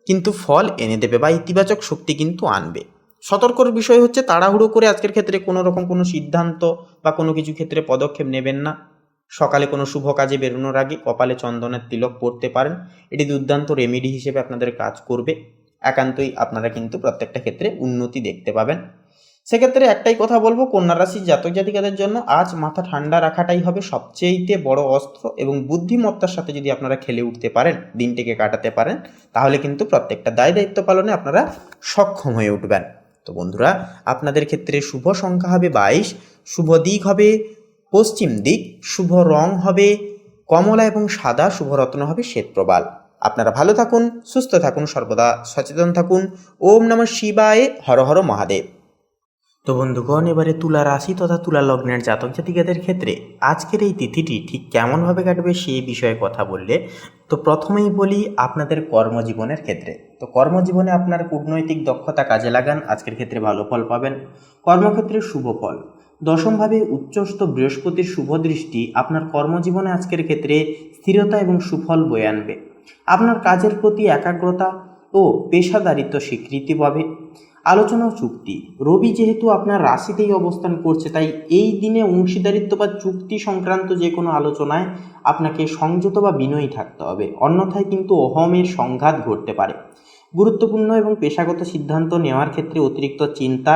কিন্তু ফল এনে দেবে বা ইতিবাচক শক্তি কিন্তু আনবে। সতর্কর বিষয় হচ্ছে, তাড়াহুড়ো করে আজকের ক্ষেত্রে কোনো রকম কোনো সিদ্ধান্ত বা কোনো কিছু ক্ষেত্রে পদক্ষেপ নেবেন না। সকালে কোনো শুভ কাজে বেরোনোর আগে কপালে চন্দনের তিলক পরতে পারেন, এটি দুর্দান্ত রেমেডি হিসেবে আপনাদের কাজ করবে। একান্তই আপনারা কিন্তু প্রত্যেকটা ক্ষেত্রে উন্নতি দেখতে পাবেন। সেক্ষেত্রে একটাই কথা বলবো, কন্যা রাশির জাতক জাতিকাদের জন্য আজ মাথা ঠান্ডা রাখাটাই হবে সবচেয়ে বড় অস্ত্র, এবং বুদ্ধিমত্তার সাথে যদি আপনারা খেলে উঠতে পারেন, দিনটিকে কাটাতে পারেন, তাহলে কিন্তু প্রত্যেকটা দায় দায়িত্ব পালনে আপনারা সক্ষম হয়ে উঠবেন। তো বন্ধুরা, আপনাদের ক্ষেত্রে শুভ সংখ্যা হবে 22, শুভ দিক হবে পশ্চিম দিক, শুভ রং হবে কমলা এবং সাদা, শুভ রত্ন হবে শ্বেতপ্রবাল। আপনারা ভালো থাকুন, সুস্থ থাকুন, সর্বদা সচেতন থাকুন। ওম নমঃ শিবায়, হর হর মহাদেব। তো বন্ধুগণ, এবারে তুলা রাশি তথা তুলা লগ্নের জাতক জাতিকাদের ক্ষেত্রে আজকের এই তিথিটি ঠিক কেমনভাবে কাটবে সেই বিষয়ে কথা বললে তো প্রথমেই বলি আপনাদের কর্মজীবনের ক্ষেত্রে। তো কর্মজীবনে আপনার কূটনৈতিক দক্ষতা কাজে লাগান, আজকের ক্ষেত্রে ভালো ফল পাবেন। কর্মক্ষেত্রে শুভ ফল। দশমভাবে উচ্চস্থ বৃহস্পতির শুভ দৃষ্টি আপনার কর্মজীবনে আজকের ক্ষেত্রে স্থিরতা এবং সুফল বয়ে আনবে। আপনার কাজের প্রতি একাগ্রতা ও পেশাদারিত্ব স্বীকৃতি পাবে। আলোচনা ও চুক্তি। রবি যেহেতু আপনার রাশিতেই অবস্থান করছে, তাই এই দিনে অংশীদারিত্ব বা চুক্তি সংক্রান্ত যে কোনো আলোচনায় আপনাকে সংযত বা বিনয়ী থাকতে হবে, অন্যথায় কিন্তু অহমের সংঘাত ঘটতে পারে। গুরুত্বপূর্ণ এবং পেশাগত সিদ্ধান্ত নেওয়ার ক্ষেত্রে অতিরিক্ত চিন্তা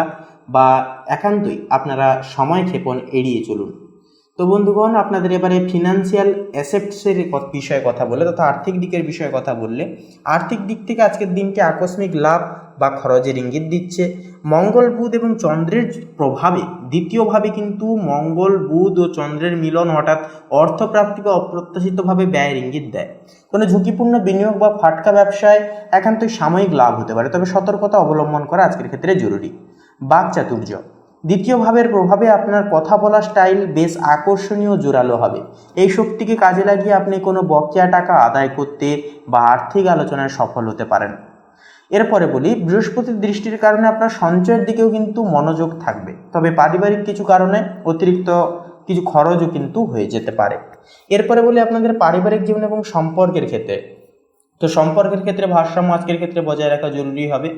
বা একান্তই আপনারা সময় ক্ষেপণ এড়িয়ে চলুন। তো বন্ধুগণ, আপনাদের এবারে ফিনান্সিয়াল অ্যাসেটসের বিষয়ে কথা বলে তথা আর্থিক দিকের বিষয়ে কথা বললে, আর্থিক দিক থেকে আজকের দিনটি আকস্মিক লাভ বা খরচের ইঙ্গিত দিচ্ছে। মঙ্গল, বুধ এবং চন্দ্রের প্রভাবে দ্বিতীয়ভাবে কিন্তু মঙ্গল, বুধ ও চন্দ্রের মিলন হঠাৎ অর্থপ্রাপ্তি বা অপ্রত্যাশিতভাবে ব্যয়ের ইঙ্গিত দেয়। কোনো ঝুঁকিপূর্ণ বিনিয়োগ বা ফাটকা ব্যবসায় একান্তই সাময়িক লাভ হতে পারে, তবে সতর্কতা অবলম্বন করা আজকের ক্ষেত্রে জরুরি। বাকচাতুর্য। দ্বিতীয় ভাবের প্রভাবে আপনার কথা বলার স্টাইল বেশ আকর্ষণীয় জোরালো হবে। এই শক্তিকে কাজে লাগিয়ে আপনি কোনো বকেয়া টাকা আদায় করতে বা আর্থিক আলোচনায় সফল হতে পারেন। এরপরে বলি, বৃহস্পতির দৃষ্টির কারণে আপনার সঞ্চয়ের দিকেও কিন্তু মনোযোগ থাকবে, তবে পারিবারিক কিছু কারণে অতিরিক্ত কিছু খরচও কিন্তু হয়ে যেতে পারে। এরপরে বলি আপনাদের পারিবারিক জীবন এবং সম্পর্কের ক্ষেত্রে। তো সম্পর্কের ক্ষেত্রে ভারসাম্য আজকের ক্ষেত্রে বজায় রাখা জরুরি হবে।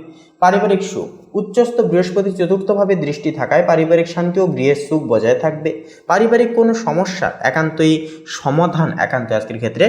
পারিবারিক সুখ। উচ্চস্থ বৃহস্পতি চতুর্থভাবে দৃষ্টি থাকায় পারিবারিক শান্তি ও গৃহের সুখ বজায় থাকবে। পারিবারিক কোনো সমস্যা একান্তই সমাধান একান্তই আজকের ক্ষেত্রে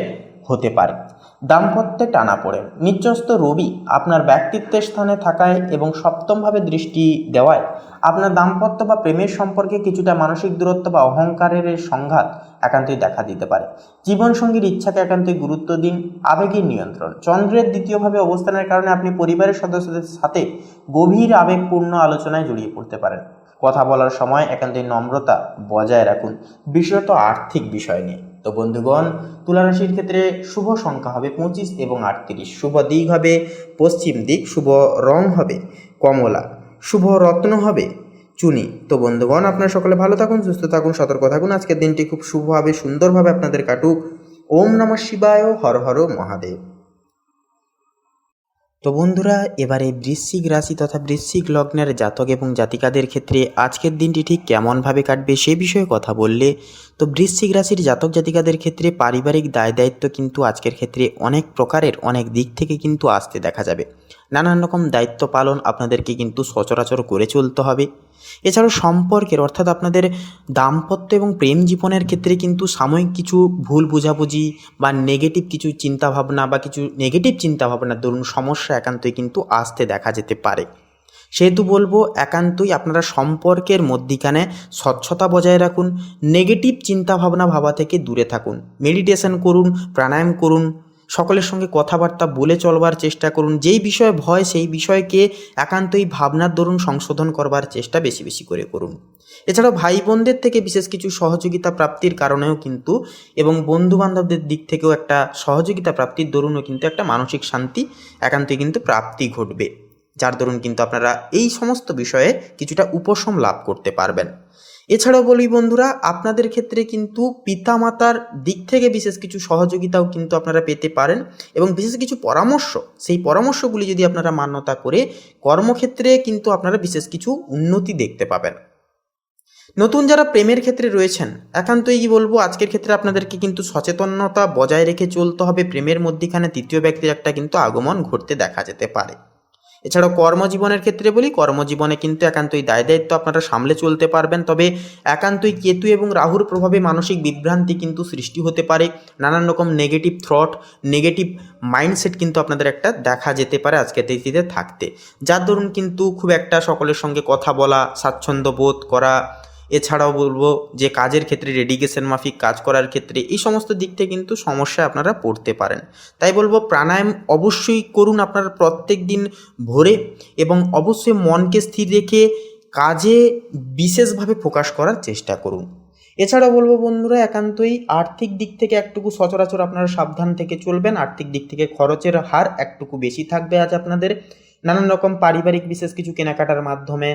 হতে পারে। দাম্পত্যে টানাপোড়েন। নিচস্থ রবি আপনার ব্যক্তিত্বের স্থানে থাকায় এবং সপ্তমভাবে দৃষ্টি দেওয়ায় আপনার দাম্পত্য বা প্রেমের সম্পর্কে কিছুটা মানসিক দূরত্ব বা অহংকারের সংঘাত একান্তই দেখা দিতে পারে। জীবনসঙ্গীর ইচ্ছাকে একান্তই গুরুত্ব দিন। আবেগের নিয়ন্ত্রণ। চন্দ্রের দ্বিতীয়ভাবে অবস্থানের কারণে আপনি পরিবারের সদস্যদের সাথে গভীর আবেগপূর্ণ আলোচনায় জড়িয়ে পড়তে পারেন। কথা বলার সময় একান্তই নম্রতা বজায় রাখুন, বিশেষত আর্থিক বিষয় নিয়ে। তো তো বন্ধুগণ, তুলা রাশির ক্ষেত্রে শুভ সংখ্যা হবে 25 এবং 38, শুভ দিক হবে পশ্চিম দিক, শুভ রং হবে কমলা, শুভ রত্ন হবে চুনি। তো বন্ধুগণ, আপনারা সকলে ভালো থাকুন, সুস্থ থাকুন, সতর্ক থাকুন। আজকের দিনটি খুব শুভভাবে সুন্দরভাবে আপনাদের কাটুক। ওম নমঃ শিবায়, হর হর মহাদেব। তো বন্ধুরা, এবারে বৃশ্চিক রাশি তথা বৃশ্চিক লগ্নের জাতক এবং জাতিকাদের ক্ষেত্রে আজকের দিনটি ঠিক কেমনভাবে কাটবে সে বিষয়ে কথা বললে, তো বৃশ্চিক রাশির জাতক জাতিকাদের ক্ষেত্রে পারিবারিক দায় দায়িত্ব কিন্তু আজকের ক্ষেত্রে অনেক প্রকারের অনেক দিক থেকে কিন্তু আসতে দেখা যাবে। নানান রকম দায়িত্ব পালন আপনাদেরকে কিন্তু সচরাচর করে চলতে হবে। এছাড়াও সম্পর্কের অর্থাৎ আপনাদের দাম্পত্য এবং প্রেম জীবনের ক্ষেত্রে কিন্তু সাময়িক কিছু ভুল বোঝাবুঝি বা নেগেটিভ কিছু চিন্তাভাবনা বা কিছু নেগেটিভ চিন্তাভাবনার দরুন সমস্যা একান্তই কিন্তু আসতে দেখা যেতে পারে। সেহেতু বলবো, একান্তই আপনারা সম্পর্কের মধ্যিখানে স্বচ্ছতা বজায় রাখুন, নেগেটিভ চিন্তাভাবনা ভাবা থেকে দূরে থাকুন, মেডিটেশন করুন, প্রাণায়াম করুন, সকলের সঙ্গে কথাবার্তা বলে চলবার চেষ্টা করুন। যেই বিষয়ে ভয় সেই বিষয়কে একান্তই ভাবনার দরুন সংশোধন করবার চেষ্টা বেশি বেশি করে করুন। এছাড়াও ভাই বোনদের থেকে বিশেষ কিছু সহযোগিতা প্রাপ্তির কারণেও কিন্তু এবং বন্ধুবান্ধবদের দিক থেকেও একটা সহযোগিতা প্রাপ্তির দরুনও কিন্তু একটা মানসিক শান্তি একান্তই কিন্তু প্রাপ্তি ঘটবে, যার দরুন কিন্তু আপনারা এই সমস্ত বিষয়ে কিছুটা উপশম লাভ করতে পারবেন। এছাড়াও বলি বন্ধুরা, আপনাদের ক্ষেত্রে কিন্তু পিতামাতার দিক থেকে বিশেষ কিছু সহযোগিতাও কিন্তু আপনারা পেতে পারেন এবং বিশেষ কিছু পরামর্শ, সেই পরামর্শগুলি যদি আপনারা মান্যতা করে কর্মক্ষেত্রে কিন্তু আপনারা বিশেষ কিছু উন্নতি দেখতে পাবেন। নতুন যারা প্রেমের ক্ষেত্রে রয়েছেন, একান্তই বলবো আজকের ক্ষেত্রে আপনাদেরকে কিন্তু সচেতনতা বজায় রেখে চলতে হবে। প্রেমের মধ্যখানে তৃতীয় ব্যক্তির একটা কিন্তু আগমন ঘটতে দেখা যেতে পারে। এছাড়াও কর্মজীবনের ক্ষেত্রে বলি, কর্মজীবনে কিন্তু একান্তই দায় দায়িত্ব আপনারা সামলে চলতে পারবেন, তবে একান্তই কেতু এবং রাহুর প্রভাবে মানসিক বিভ্রান্তি কিন্তু সৃষ্টি হতে পারে। নানান রকম নেগেটিভ থট, নেগেটিভ মাইন্ডসেট কিন্তু আপনাদের একটা দেখা যেতে পারে আজকের তিথিতে থাকতে, যার দরুন কিন্তু খুব একটা সকলের সঙ্গে কথা বলা, স্বাচ্ছন্দ্য বোধ করা, এছাড়াও বলবো যে কাজের ক্ষেত্রে ডেডিকেশন মাফিক কাজ করার ক্ষেত্রে এই সমস্ত দিক থেকে কিন্তু সমস্যায় আপনারা পড়তে পারেন। তাই বলবো, প্রাণায়াম অবশ্যই করুন আপনারা প্রত্যেক দিন ভোরে, এবং অবশ্যই মনকে স্থির রেখে কাজে বিশেষভাবে ফোকাস করার চেষ্টা করুন। এছাড়াও বলবো বন্ধুরা, একান্তই আর্থিক দিক থেকে একটুকু সচরাচর আপনারা সাবধান থেকে চলবেন। আর্থিক দিক থেকে খরচের হার একটুকু বেশি থাকবে আজ আপনাদের। নানান রকম পারিবারিক বিশেষ কিছু কেনাকাটার মাধ্যমে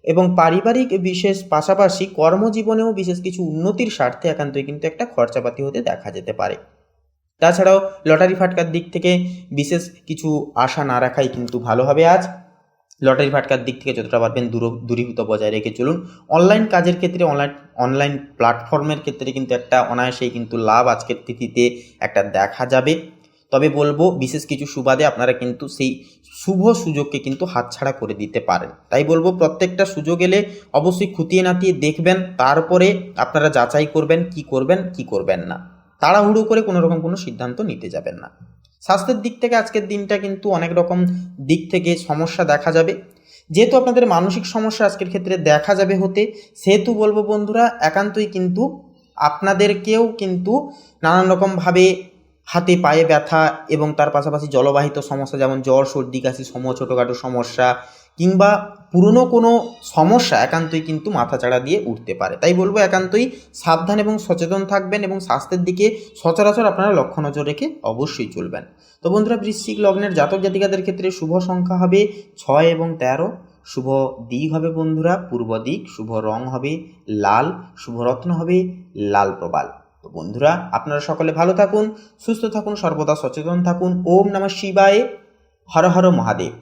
এবং পারিবারিক বিশেষ পাশাপাশি কর্মজীবনেও বিশেষ কিছু উন্নতির স্বার্থে একান্তই কিন্তু একটা খরচাপাতি হতে দেখা যেতে পারে। তাছাড়াও লটারি ফাটকার দিক থেকে বিশেষ কিছু আশা না রাখাই কিন্তু ভালো হবে আজ। লটারি ফাটকার দিক থেকে যতটা পারবেন দূরীভূত বজায় রেখে চলুন। অনলাইন কাজের ক্ষেত্রে অনলাইন প্ল্যাটফর্মের ক্ষেত্রে কিন্তু একটা অনায়াসেই কিন্তু লাভ আজকের তিথিতে একটা দেখা যাবে। তবে বলবো, বিশেষ কিছু সুবাদে আপনারা কিন্তু সেই শুভ সুযোগকে কিন্তু হাতছাড়া করে দিতে পারেন। তাই বলবো, প্রত্যেকটা সুযোগ এলে অবশ্যই খুঁটিয়ে নাতিয়ে দেখবেন, তারপরে আপনারা যাচাই করবেন কি করবেন কি করবেন না। তাড়াহুড়ো করে কোনো রকম কোনো সিদ্ধান্ত নিতে যাবেন না। স্বাস্থ্যের দিক থেকে আজকের দিনটা কিন্তু অনেক রকম দিক থেকে সমস্যা দেখা যাবে। যেহেতু আপনাদের মানসিক সমস্যা আজকের ক্ষেত্রে দেখা যাবে হতে, সেহেতু বলবো বন্ধুরা, একান্তই কিন্তু আপনাদেরকেও কিন্তু নানান রকমভাবে হাতে পায়ে ব্যথা এবং তার পাশাপাশি জলবাহিত সমস্যা যেমন জ্বর, সর্দি, কাশি সম ছোটোখাটো সমস্যা কিংবা পুরনো কোনো সমস্যা একান্তই কিন্তু মাথাচাড়া দিয়ে উঠতে পারে। তাই বলবো, একান্তই সাবধান এবং সচেতন থাকবেন এবং স্বাস্থ্যের দিকে সচরাচর আপনারা লক্ষ্য নজর রেখে অবশ্যই চলবেন। তো বন্ধুরা, বৃশ্চিক লগ্নের জাতক জাতিকাদের ক্ষেত্রে শুভ সংখ্যা হবে 6 এবং 13, শুভ দিক হবে বন্ধুরা পূর্ব দিক, শুভ রং হবে লাল, শুভ রত্ন হবে লাল প্রবাল। তো বন্ধুরা, আপনারা সকলে ভালো থাকুন, সুস্থ থাকুন, সর্বদা সচেতন থাকুন। ওম নমঃ শিবায়, হর হর মহাদেব।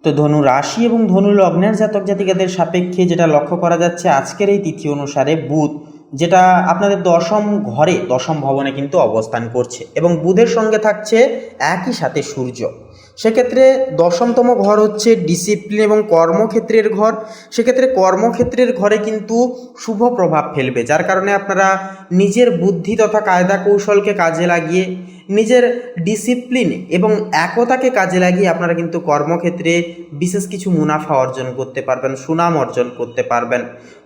তো ধনু রাশি এবং ধনু লগ্নের জাতক জাতিকাদের সাপেক্ষে যেটা লক্ষ্য করা যাচ্ছে আজকের এই তিথি অনুসারে, বুধ যেটা আপনাদের দশম ঘরে, দশম ভবনে কিন্তু অবস্থান করছে এবং বুধের সঙ্গে থাকছে একই সাথে সূর্য। সেক্ষেত্রে দশমতম ঘর হচ্ছে ডিসিপ্লিন এবং কর্মক্ষেত্রের ঘর। সেক্ষেত্রে কর্মক্ষেত্রের ঘরে কিন্তু শুভ প্রভাব ফেলবে, যার কারণে আপনারা নিজের বুদ্ধি তথা কায়দা কৌশলকে কাজে লাগিয়ে, নিজের ডিসিপ্লিন এবং একতাকে কাজে লাগিয়ে আপনারা কিন্তু কর্মক্ষেত্রে বিশেষ কিছু মুনাফা অর্জন করতে পারবেন, সুনাম অর্জন করতে পারবেন।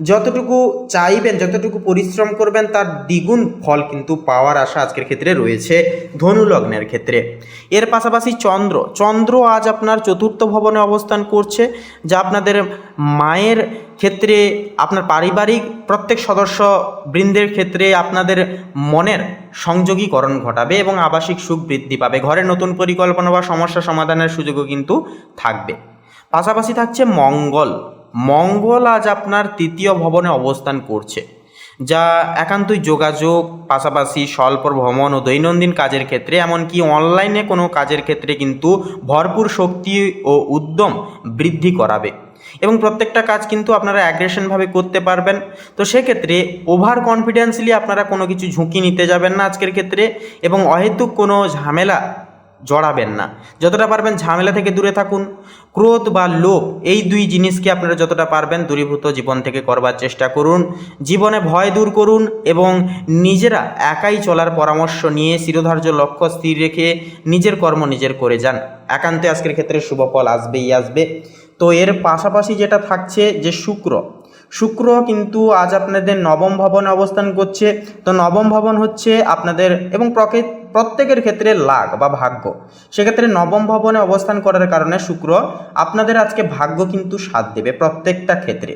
যতটুকু চাইবেন, যতটুকু পরিশ্রম করবেন, তার দ্বিগুণ ফল কিন্তু পাওয়ার আশা আজকের ক্ষেত্রে রয়েছে ধনু লগ্নের ক্ষেত্রে। এর পাশাপাশি চন্দ্র আজ আপনার চতুর্থ ভবনে অবস্থান করছে, যা আপনাদের মায়ের ক্ষেত্রে আপনার পারিবারিক প্রত্যেক সদস্য বৃন্দের ক্ষেত্রে আপনাদের মনের সংযোগীকরণ ঘটাবে এবং আবাসিক সুখ বৃদ্ধি পাবে। ঘরে নতুন পরিকল্পনা বা সমস্যা সমাধানের সুযোগও কিন্তু থাকবে। পাশাপাশি থাকছে মঙ্গল। মঙ্গল আজ আপনার তৃতীয় ভবনে অবস্থান করছে, যা একান্তই যোগাযোগ, পাশাপাশি স্বল্প ভ্রমণ ও দৈনন্দিন কাজের ক্ষেত্রে, এমনকি অনলাইনে কোনো কাজের ক্ষেত্রে কিন্তু ভরপুর শক্তি ও উদ্যম বৃদ্ধি করাবে এবং প্রত্যেকটা কাজ কিন্তু আপনারা অ্যাগ্রেশনভাবে করতে পারবেন। তো সেক্ষেত্রে ওভার কনফিডেন্সলি আপনারা কোনো কিছু ঝুঁকি নিতে যাবেন না আজকের ক্ষেত্রে, এবং অহেতুক কোনো ঝামেলা জড়াবেন না। যতটা পারবেন ঝামেলা থেকে দূরে থাকুন। ক্রোধ বা লোভ, এই দুই জিনিসকে আপনারা যতটা পারবেন দূরীভূত জীবন থেকে করবার চেষ্টা করুন। জীবনে ভয় দূর করুন এবং নিজেরা একাই চলার পরামর্শ নিয়ে শিরোধার্য লক্ষ্য স্থির রেখে নিজের কর্ম নিজের করে যান। একান্ত আজকের ক্ষেত্রে শুভ ফল আসবেই আসবে। তো এর পাশাপাশি যেটা থাকছে যে শুক্র কিন্তু আজ আপনাদের নবম ভবনে অবস্থান করছে। তো নবম ভবন হচ্ছে আপনাদের এবং প্রত্যেকের ক্ষেত্রে লাক বা ভাগ্য। সেক্ষেত্রে নবম ভবনে অবস্থান করার কারণে শুক্র আপনাদের আজকে ভাগ্য কিন্তু সাথ দেবে প্রত্যেকটা ক্ষেত্রে।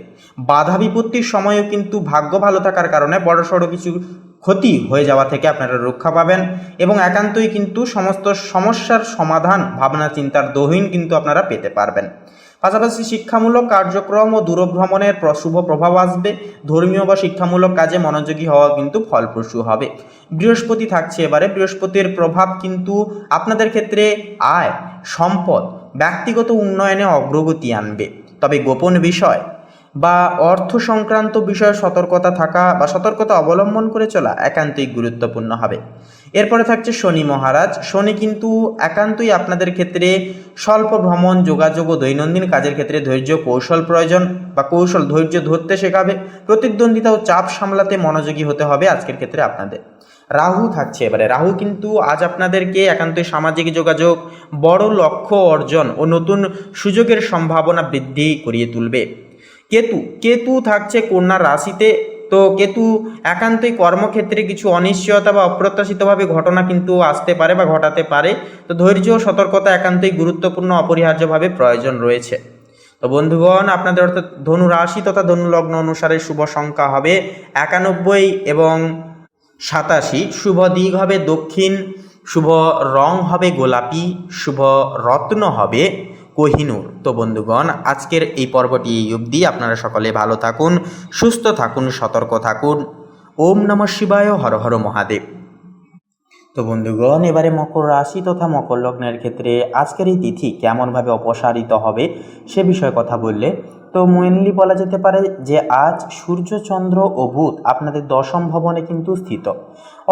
বাধা বিপত্তির সময়ও কিন্তু ভাগ্য ভালো থাকার কারণে বড়সড় কিছু ক্ষতি হয়ে যাওয়া থেকে আপনারা রক্ষা পাবেন এবং একান্তই কিন্তু সমস্ত সমস্যার সমাধান ভাবনা চিন্তার দহিন কিন্তু আপনারা পেতে পারবেন। পাশাপাশি শিক্ষামূলক কার্যক্রম ও দূরভ্রমণের শুভ প্রভাব আসবে। ধর্মীয় বা শিক্ষামূলক কাজে মনোযোগী হওয়া কিন্তু ফলপ্রসূ হবে। বৃহস্পতি থাকছে এবারে। বৃহস্পতির প্রভাব কিন্তু আপনাদের ক্ষেত্রে আয়, সম্পদ, ব্যক্তিগত উন্নয়নে অগ্রগতি আনবে। তবে গোপন বিষয় বা অর্থ সংক্রান্ত বিষয়ে সতর্কতা থাকা বা সতর্কতা অবলম্বন করে চলা একান্তই গুরুত্বপূর্ণ হবে। এরপরে থাকছে শনি মহারাজ। শনি কিন্তু একান্তই আপনাদের ক্ষেত্রে স্বল্প ভ্রমণ, যোগাযোগ ও দৈনন্দিন কাজের ক্ষেত্রে ধৈর্য কৌশল প্রয়োজন বা ধৈর্য ধরতে শেখাবে। প্রতিদ্বন্দ্বিতা ও চাপ সামলাতে মনোযোগী হতে হবে আজকের ক্ষেত্রে আপনাদের। রাহু থাকছে এবারে। রাহু কিন্তু আজ আপনাদেরকে একান্তই সামাজিক যোগাযোগ, বড় লক্ষ্য অর্জন ও নতুন সুযোগের সম্ভাবনা বৃদ্ধি করিয়ে তুলবে। কেতু থাকছে কন্যা রাশিতে। তো কেতু একান্তই কর্মক্ষেত্রে কিছু অনিশ্চয়তা বা অপ্রত্যাশিতভাবে ঘটনা কিন্তু আসতে পারে বা ঘটাতে পারে। তো ধৈর্য ও সতর্কতা একান্তই গুরুত্বপূর্ণ, অপরিহার্যভাবে প্রয়োজন রয়েছে। তো বন্ধুগণ, আপনাদের অর্থাৎ ধনু রাশি তথা ধনু লগ্ন অনুসারে শুভ সংখ্যা হবে 91 এবং 87। শুভ দিক হবে দক্ষিণ। শুভ রং হবে গোলাপি। শুভ রত্ন হবে কোহিনূর। তো বন্ধুগণ, আজকের এই পর্বটি এই অবধি। আপনারা সকলে ভালো থাকুন, সুস্থ থাকুন, সতর্ক থাকুন। ওম নমঃ শিবায়, হর হর মহাদেব। তো বন্ধুগণ, এবারে মকর রাশি তথা মকর লগ্নের ক্ষেত্রে আজকের এই তিথি কেমনভাবে অপসারিত হবে সে বিষয়ে কথা বললে তো মেনলি বলা যেতে পারে যে আজ সূর্য, চন্দ্র ও বুধ আপনাদের দশম ভবনে কিন্তু স্থিত।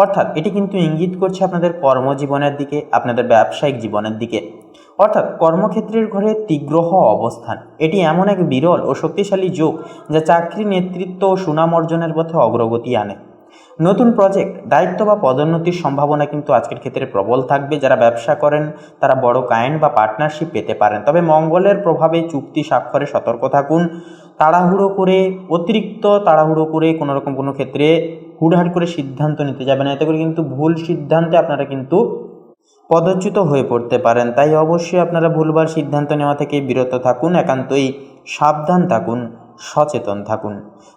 অর্থাৎ এটি কিন্তু ইঙ্গিত করছে আপনাদের কর্মজীবনের দিকে, আপনাদের ব্যবসায়িক জীবনের দিকে। অর্থাৎ কর্মক্ষেত্রের ঘরে তীগ্রহ অবস্থান। এটি এমন এক বিরল ও শক্তিশালী যোগ যা চাকরি, নেতৃত্ব ও সুনাম অর্জনের পথে অগ্রগতি আনে। নতুন প্রজেক্ট, দায়িত্ব বা পদোন্নতির সম্ভাবনা কিন্তু আজকের ক্ষেত্রে প্রবল থাকবে। যারা ব্যবসা করেন তারা বড় ক্লায়েন্ট বা পার্টনারশিপ পেতে পারেন। তবে মঙ্গলের প্রভাবে চুক্তি স্বাক্ষরে সতর্ক থাকুন। অতিরিক্ত তাড়াহুড়ো করে কোনো ক্ষেত্রে হুড়হাড় করে সিদ্ধান্ত নিতে যাবেন না। এতে করে কিন্তু ভুল সিদ্ধান্তে আপনারা কিন্তু পদচ্যুত হয়ে পড়তে পারেন। তাই অবশ্যই আপনারা ভুলভাল সিদ্ধান্ত নেওয়া থেকে বিরত থাকুন। একান্তই সাবধান থাকুন, সচেতন থাকুন।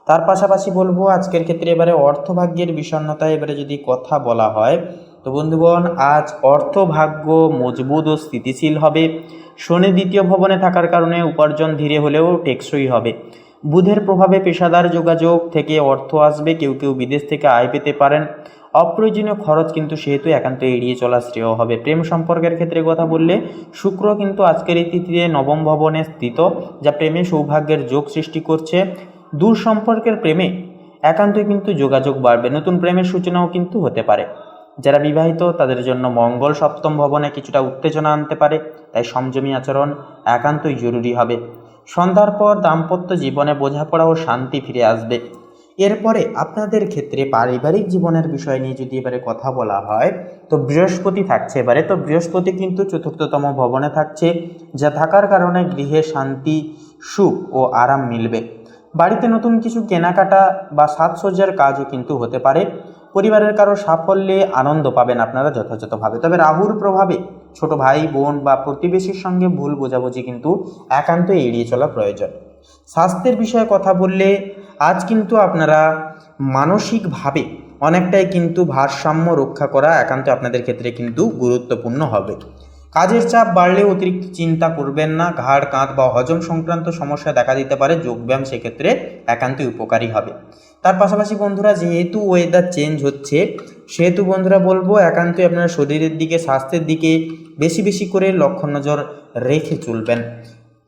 তার পাশাপাশি বলবো আজকের ক্ষেত্রে এবারে অর্থভাগ্যের বিষণ্ণতা এবারে যদি কথা বলা হয় তো বন্ধুগণ, আজ অর্থভাগ্য মজবুত ও স্থিতিশীল হবে। শনি দ্বিতীয় ভবনে থাকার কারণে উপার্জন ধীরে হলেও টেকসই হবে। বুধের প্রভাবে পেশাদার যোগাযোগ থেকে অর্থ আসবে। কেউ বিদেশ থেকে আয় পেতে পারেন। অপ্রয়োজনীয় খরচ কিন্তু সেহেতু একান্ত এড়িয়ে চলা শ্রেয় হবে। প্রেম সম্পর্কের ক্ষেত্রে কথা বললে শুক্র কিন্তু আজকের এই তিথিতে নবম ভবনে স্থিত, যা প্রেমে সৌভাগ্যের যোগ সৃষ্টি করছে। দূর সম্পর্কের প্রেমে একান্তই কিন্তু যোগাযোগ বাড়বে। নতুন প্রেমের সূচনাও কিন্তু হতে পারে। যারা বিবাহিত তাদের জন্য মঙ্গল সপ্তম ভবনে কিছুটা উত্তেজনা আনতে পারে, তাই সংযমী আচরণ একান্তই জরুরি হবে। সন্ধ্যার পর দাম্পত্য জীবনে বোঝাপড়া ও শান্তি ফিরে আসবে। এরপরে আপনাদের ক্ষেত্রে পারিবারিক জীবনের বিষয় নিয়ে যদি এবারে কথা বলা হয় তো বৃহস্পতি থাকছে এবারে। তো বৃহস্পতি কিন্তু চতুর্থতম ভবনে থাকছে, যা থাকার কারণে গৃহে শান্তি, সুখ ও আরাম মিলবে। বাড়িতে নতুন কিছু কেনাকাটা বা সাজসজ্জার কাজও কিন্তু হতে পারে। পরিবারের কারো সাফল্যে আনন্দ পাবেন আপনারা যথাযথভাবে। তবে রাহুর প্রভাবে ছোট ভাই বোন বা প্রতিবেশীর সঙ্গে ভুল বোঝাবুঝি কিন্তু একান্তই এড়িয়ে চলা প্রয়োজন। স্বাস্থ্যের বিষয়ে কথা বললে আজ কিন্তু আপনারা মানসিকভাবে অনেকটাই কিন্তু ভারসাম্য রক্ষা করা একান্ত আপনাদের ক্ষেত্রে কিন্তু গুরুত্বপূর্ণ হবে। কাজের চাপ বাড়লে অতিরিক্ত চিন্তা করবেন না। ঘাড়, কাঁধ বা হজম সংক্রান্ত সমস্যা দেখা দিতে পারে, যোগব্যায়াম সেক্ষেত্রে একান্তই উপকারী হবে। তার পাশাপাশি বন্ধুরা, যেহেতু ওয়েদার চেঞ্জ হচ্ছে সেহেতু বন্ধুরা বলবো একান্তই আপনারা শরীরের দিকে, স্বাস্থ্যের দিকে বেশি বেশি করে লক্ষ্য নজর রেখে চলবেন।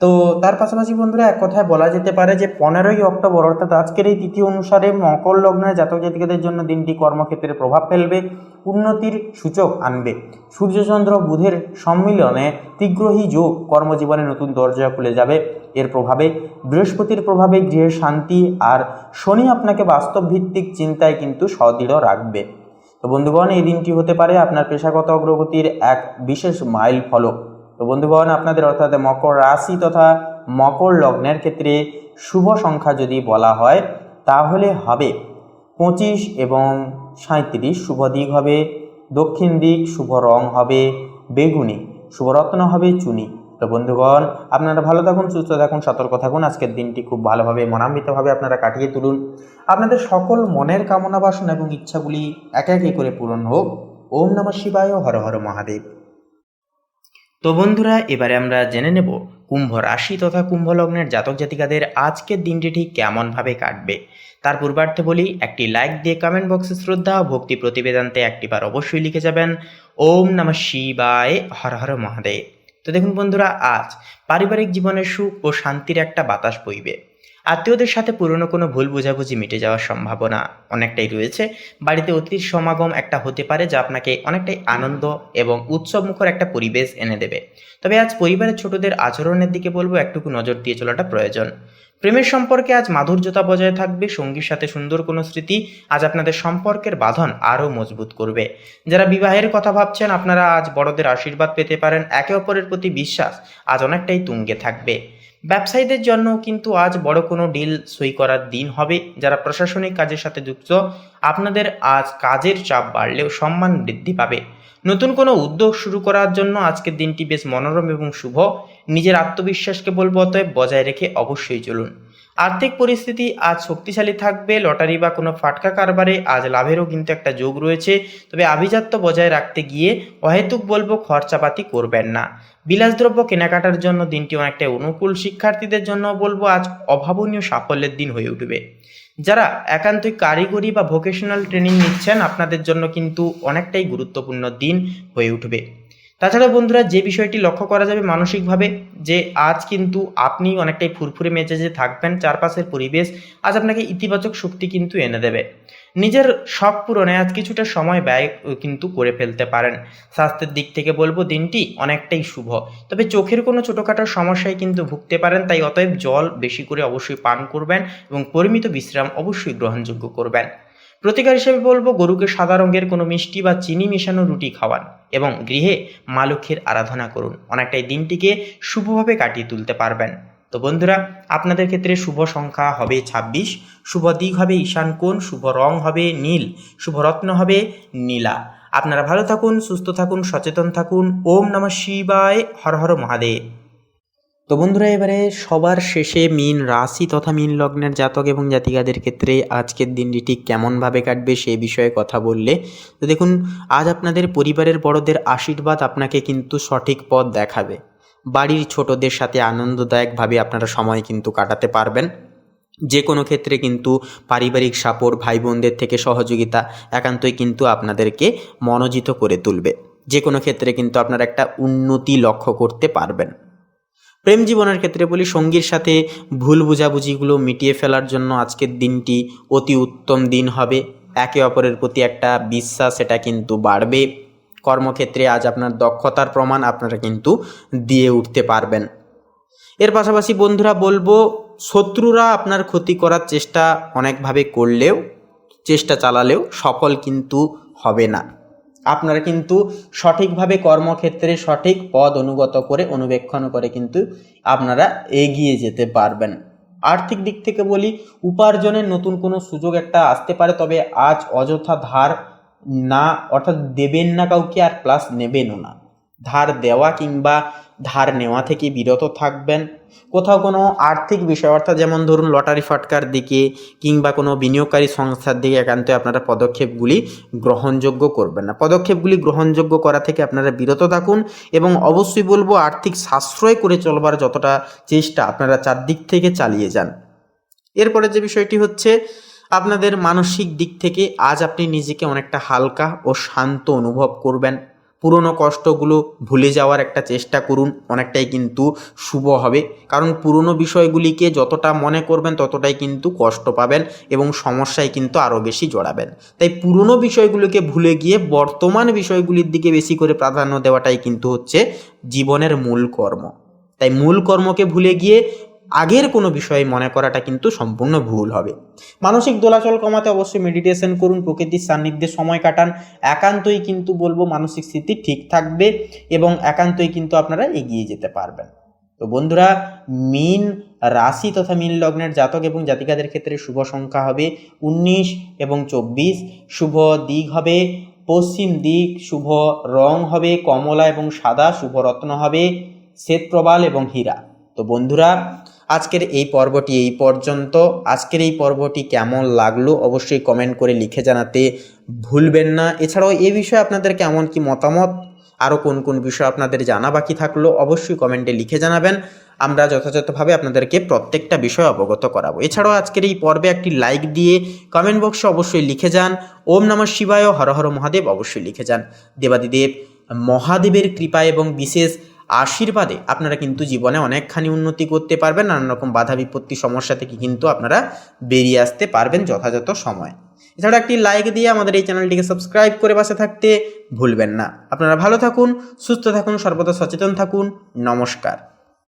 তো তার পাশাপাশি বন্ধুরা এক কথায় বলা যেতে পারে যে 15ই অক্টোবর অর্থাৎ আজকের এই তিথি অনুসারে মকর লগ্নের জাতক জাতিকাদের জন্য দিনটি কর্মক্ষেত্রে প্রভাব ফেলবে, উন্নতির সূচক আনবে। সূর্যচন্দ্র বুধের সম্মিলনে তীগ্রহী যোগ কর্মজীবনে নতুন দরজা খুলে যাবে। এর প্রভাবে বৃহস্পতির প্রভাবে গৃহে শান্তি, আর শনি আপনাকে বাস্তব ভিত্তিক চিন্তায় কিন্তু সদৃঢ় রাখবে। তো বন্ধুগণ, এই দিনটি হতে পারে আপনার পেশাগত অগ্রগতির এক বিশেষ মাইল ফলক। তো বন্ধুগণ, আপনাদের অর্থাৎ মকর রাশি তথা মকর লগ্নের ক্ষেত্রে শুভ সংখ্যা যদি বলা হয় তাহলে হবে 25 এবং 37। শুভ দিক হবে দক্ষিণ দিক, শুভ রং হবে বেগুনি, শুভ রত্ন হবে চুনি। তো বন্ধুগণ, আপনারা ভালো থাকুন, সুস্থ থাকুন, সতর্ক থাকুন। আজকের দিনটি খুব ভালোভাবে মনান্বিতভাবে আপনারা কাটিয়ে তুলুন। আপনাদের সকল মনের কামনা বাসনা এবং ইচ্ছাগুলি একে একে করে পূরণ হোক। ওম নমঃ শিবায়, হর হর মহাদেব। তো বন্ধুরা, এবারে আমরা জেনে নেব কুম্ভ রাশি তথা কুম্ভ লগ্নের জাতক জাতিকাদের আজকের দিনটি ঠিক কেমনভাবে কাটবে। তার পূর্বার্থে বলি, একটি লাইক দিয়ে কমেন্ট বক্সে শ্রদ্ধা ও ভক্তি প্রতিবেদনতে একটিবার অবশ্যই লিখে যাবেন ওম নমঃ শিবায়, হর হর মহাদেব। তো দেখুন বন্ধুরা, আজ পারিবারিক জীবনের সুখ ও শান্তির একটা বাতাস বইবে। আত্মীয়দের সাথে পুরনো কোনো ভুল বোঝাবুঝি মিটে যাওয়ার সম্ভাবনা অনেকটাই রয়েছে। বাড়িতে অতিথির সমাগম একটা হতে পারে যা আপনাকে অনেকটাই আনন্দ এবং উৎসবমুখর একটা পরিবেশ এনে দেবে। তবে আজ পরিবারের ছোটদের আচরণের দিকে বলবো একটুকু নজর দিয়ে চলাটা প্রয়োজন। প্রেমের সম্পর্কে আজ মাধুর্যতা বজায় থাকবে। সঙ্গীর সাথে সুন্দর কোনো স্মৃতি আজ আপনাদের সম্পর্কের বাঁধন আরও মজবুত করবে। যারা বিবাহের কথা ভাবছেন আপনারা আজ বড়দের আশীর্বাদ পেতে পারেন। একে অপরের প্রতি বিশ্বাস আজ অনেকটাই তুঙ্গে থাকবে। ব্যবসায়ীদের জন্য কিন্তু আজ বড় কোনো ডিল সই করার দিন হবে। যারা প্রশাসনিক কাজের সাথে যুক্ত আপনাদের আজ কাজের চাপ বাড়লেও সম্মান বৃদ্ধি পাবে। নতুন কোনো উদ্যোগ শুরু করার জন্য আজকের দিনটি বেশ মনোরম এবং শুভ। নিজের আত্মবিশ্বাসকে বলবো অতএব বজায় রেখে অবশ্যই চলুন। আর্থিক পরিস্থিতি আজ শক্তিশালী থাকবে। লটারি বা কোনো ফাটকা কারবারে আজ লাভেরও কিন্তু একটা যোগ রয়েছে। তবে আভিজাত্য বজায় রাখতে গিয়ে অহেতুক বলবো খরচাপাতি করবেন না। বিলাসদ্রব্য কেনাকাটার জন্য দিনটি অনেকটাই অনুকূল। শিক্ষার্থীদের জন্য বলবো আজ অভাবনীয় সাফল্যের দিন হয়ে উঠবে। যারা একান্তই কারিগরি বা ভোকেশনাল ট্রেনিং নিচ্ছেন আপনাদের জন্য কিন্তু অনেকটাই গুরুত্বপূর্ণ দিন হয়ে উঠবে। তাছাড়া বন্ধুরা, যে বিষয়টি লক্ষ্য করা যাবে মানসিকভাবে, যে আজ কিন্তু আপনি অনেকটাই ফুরফুরে মেজাজে থাকবেন। চারপাশের পরিবেশ আজ আপনাকে ইতিবাচক শক্তি কিন্তু এনে দেবে। নিজের শখ পূরণে আজ কিছুটা সময় ব্যয় কিন্তু করে ফেলতে পারেন। স্বাস্থ্যের দিক থেকে বলবো দিনটি অনেকটাই শুভ। তবে চোখের কোনো ছোটোখাটো সমস্যায় কিন্তু ভুগতে পারেন, তাই অতএব জল বেশি করে অবশ্যই পান করবেন এবং পরিমিত বিশ্রাম অবশ্যই গ্রহণযোগ্য করবেন। প্রতিকার হিসেবে বলবো গরুকে সাদা রঙের কোনো মিষ্টি বা চিনি মেশানো রুটি খাওয়ান এবং গৃহে মা লক্ষ্মীর আরাধনা করুন। অনেকটাই দিনটিকে শুভভাবে কাটিয়ে তুলতে পারবেন। তো বন্ধুরা, আপনাদের ক্ষেত্রে শুভ সংখ্যা হবে 26, শুভ দিক হবে ঈশান কোণ, শুভ রং হবে নীল, শুভ রত্ন হবে নীলা। আপনারা ভালো থাকুন, সুস্থ থাকুন, সচেতন থাকুন। ওম নমঃ শিবায়, হর হর মহাদেব। তো বন্ধুরা, এবারে সবার শেষে মীন রাশি তথা মীন লগ্নের জাতক এবং জাতিকাদের ক্ষেত্রে আজকের দিনটি ঠিক কেমনভাবে কাটবে সেই বিষয়ে কথা বললে, তো দেখুন, আজ আপনাদের পরিবারের বড়দের আশীর্বাদ আপনাকে কিন্তু সঠিক পথ দেখাবে। বাড়ির ছোটদের সাথে আনন্দদায়কভাবে আপনারা সময় কিন্তু কাটাতে পারবেন। যে কোনো ক্ষেত্রে কিন্তু পারিবারিক সাপোর্ট, ভাই বোনদের থেকে সহযোগিতা একান্তই কিন্তু আপনাদেরকে মনোজিত করে তুলবে। যে কোনো ক্ষেত্রে কিন্তু আপনারা একটা উন্নতি লক্ষ্য করতে পারবেন। প্রেম জীবনের ক্ষেত্রে বলি, সঙ্গীর সাথে ভুল বোঝাবুঝিগুলো মিটিয়ে ফেলার জন্য আজকের দিনটি অতি উত্তম দিন হবে। একে অপরের প্রতি একটা বিশ্বাস এটা কিন্তু বাড়বে। কর্মক্ষেত্রে আজ আপনার দক্ষতার প্রমাণ আপনারা কিন্তু দিয়ে উঠতে পারবেন। এর পাশাপাশি বন্ধুরা বলবো, শত্রুরা আপনার ক্ষতি করার চেষ্টা অনেকভাবে করলেও, চেষ্টা চালালেও সফল কিন্তু হবে না। আপনারা কিন্তু সঠিকভাবে কর্মক্ষেত্রে সঠিক পদ অনুগত করে অনুবেক্ষণ করে কিন্তু আপনারা এগিয়ে যেতে পারবেন। আর্থিক দিক থেকে বলি, উপার্জনের নতুন কোনো সুযোগ একটা আসতে পারে। তবে আজ অযথা ধার না, অর্থাৎ দেবেন না কাউকে, আর প্লাস নেবেনও না। ধার দেওয়া কিংবা ধার নেওয়া থেকে বিরত থাকবেন। কোথাও কোনো আর্থিক বিষয় অর্থাৎ যেমন ধরুন লটারি ফাটকার দিকে কিংবা কোনো বিনিয়োগকারী সংস্থার দিকে একান্তই আপনারা পদক্ষেপগুলি গ্রহণযোগ্য করবেন না। পদক্ষেপগুলি গ্রহণযোগ্য করা থেকে আপনারা বিরত থাকুন এবং অবশ্যই বলবো আর্থিক সাশ্রয় করে চলবার যতটা চেষ্টা আপনারা চারদিক থেকে চালিয়ে যান। এরপরে যে বিষয়টি হচ্ছে আপনাদের মানসিক দিক থেকে আজ আপনি নিজেকে অনেকটা হালকা ও শান্ত অনুভব করবেন। পুরনো কষ্টগুলো ভুলে যাওয়ার একটা চেষ্টা করুন, অনেকটাই কিন্তু শুভ হবে। কারণ পুরনো বিষয়গুলিকে যতটা মনে করবেন ততটাই কিন্তু কষ্ট পাবেন এবং সমস্যায় কিন্তু আরও বেশি জড়াবেন। তাই পুরনো বিষয়গুলোকে ভুলে গিয়ে বর্তমান বিষয়গুলির দিকে বেশি করে প্রাধান্য দেওয়াটাই কিন্তু হচ্ছে জীবনের মূল কর্ম। তাই মূল কর্মকে ভুলে গিয়ে আগের কোনো বিষয়ে মনে করাটা কিন্তু সম্পূর্ণ ভুল হবে। মানসিক দোলাচল কমাতে অবশ্যই মেডিটেশন করুন, প্রকৃতির সান্নিধ্যে সময় কাটান। একান্তই কিন্তু বলবো মানসিক স্থিতি ঠিক থাকবে এবং একান্তই কিন্তু আপনারা এগিয়ে যেতে পারবেন। তো বন্ধুরা, মীন রাশি তথা মীন লগ্নের জাতক এবং জাতিকাদের ক্ষেত্রে শুভ সংখ্যা হবে 19 এবং 24। শুভ দিক হবে পশ্চিম দিক, শুভ রং হবে কমলা এবং সাদা, শুভ রত্ন হবে শ্বেতপ্রবাল এবং হীরা। তো বন্ধুরা, আজকের এই পর্বটি এই পর্যন্ত। আজকের এই পর্বটি কেমন লাগলো অবশ্যই কমেন্ট করে লিখে জানাতে ভুলবেন না। এছাড়াও এই বিষয়ে আপনাদের কেমন কি মতামত, আরও কোন কোন বিষয় আপনাদের জানা বাকি থাকলো অবশ্যই কমেন্টে লিখে জানাবেন। আমরা যথাযথভাবে আপনাদেরকে প্রত্যেকটা বিষয় অবগত করাবো। এছাড়াও আজকের এই পর্বে একটি লাইক দিয়ে কমেন্ট বক্সে অবশ্যই লিখে যান ওম নমঃ শিবায়, হর হর মহাদেব অবশ্যই লিখে যান। দেবাদিদেব মহাদেবের কৃপা এবং বিশেষ আশীর্বাদে আপনারা কিন্তু জীবনে অনেকখানি উন্নতি করতে পারবেন। নানান রকম বাধা বিপত্তি সমস্যা থেকে কিন্তু আপনারা বেরিয়ে আসতে পারবেন যথাযথ সময়। এছাড়া একটি লাইক দিয়ে আমাদের এই চ্যানেলটিকে সাবস্ক্রাইব করে পাশে থাকতে ভুলবেন না। আপনারা ভালো থাকুন, সুস্থ থাকুন, সর্বদা সচেতন থাকুন। নমস্কার।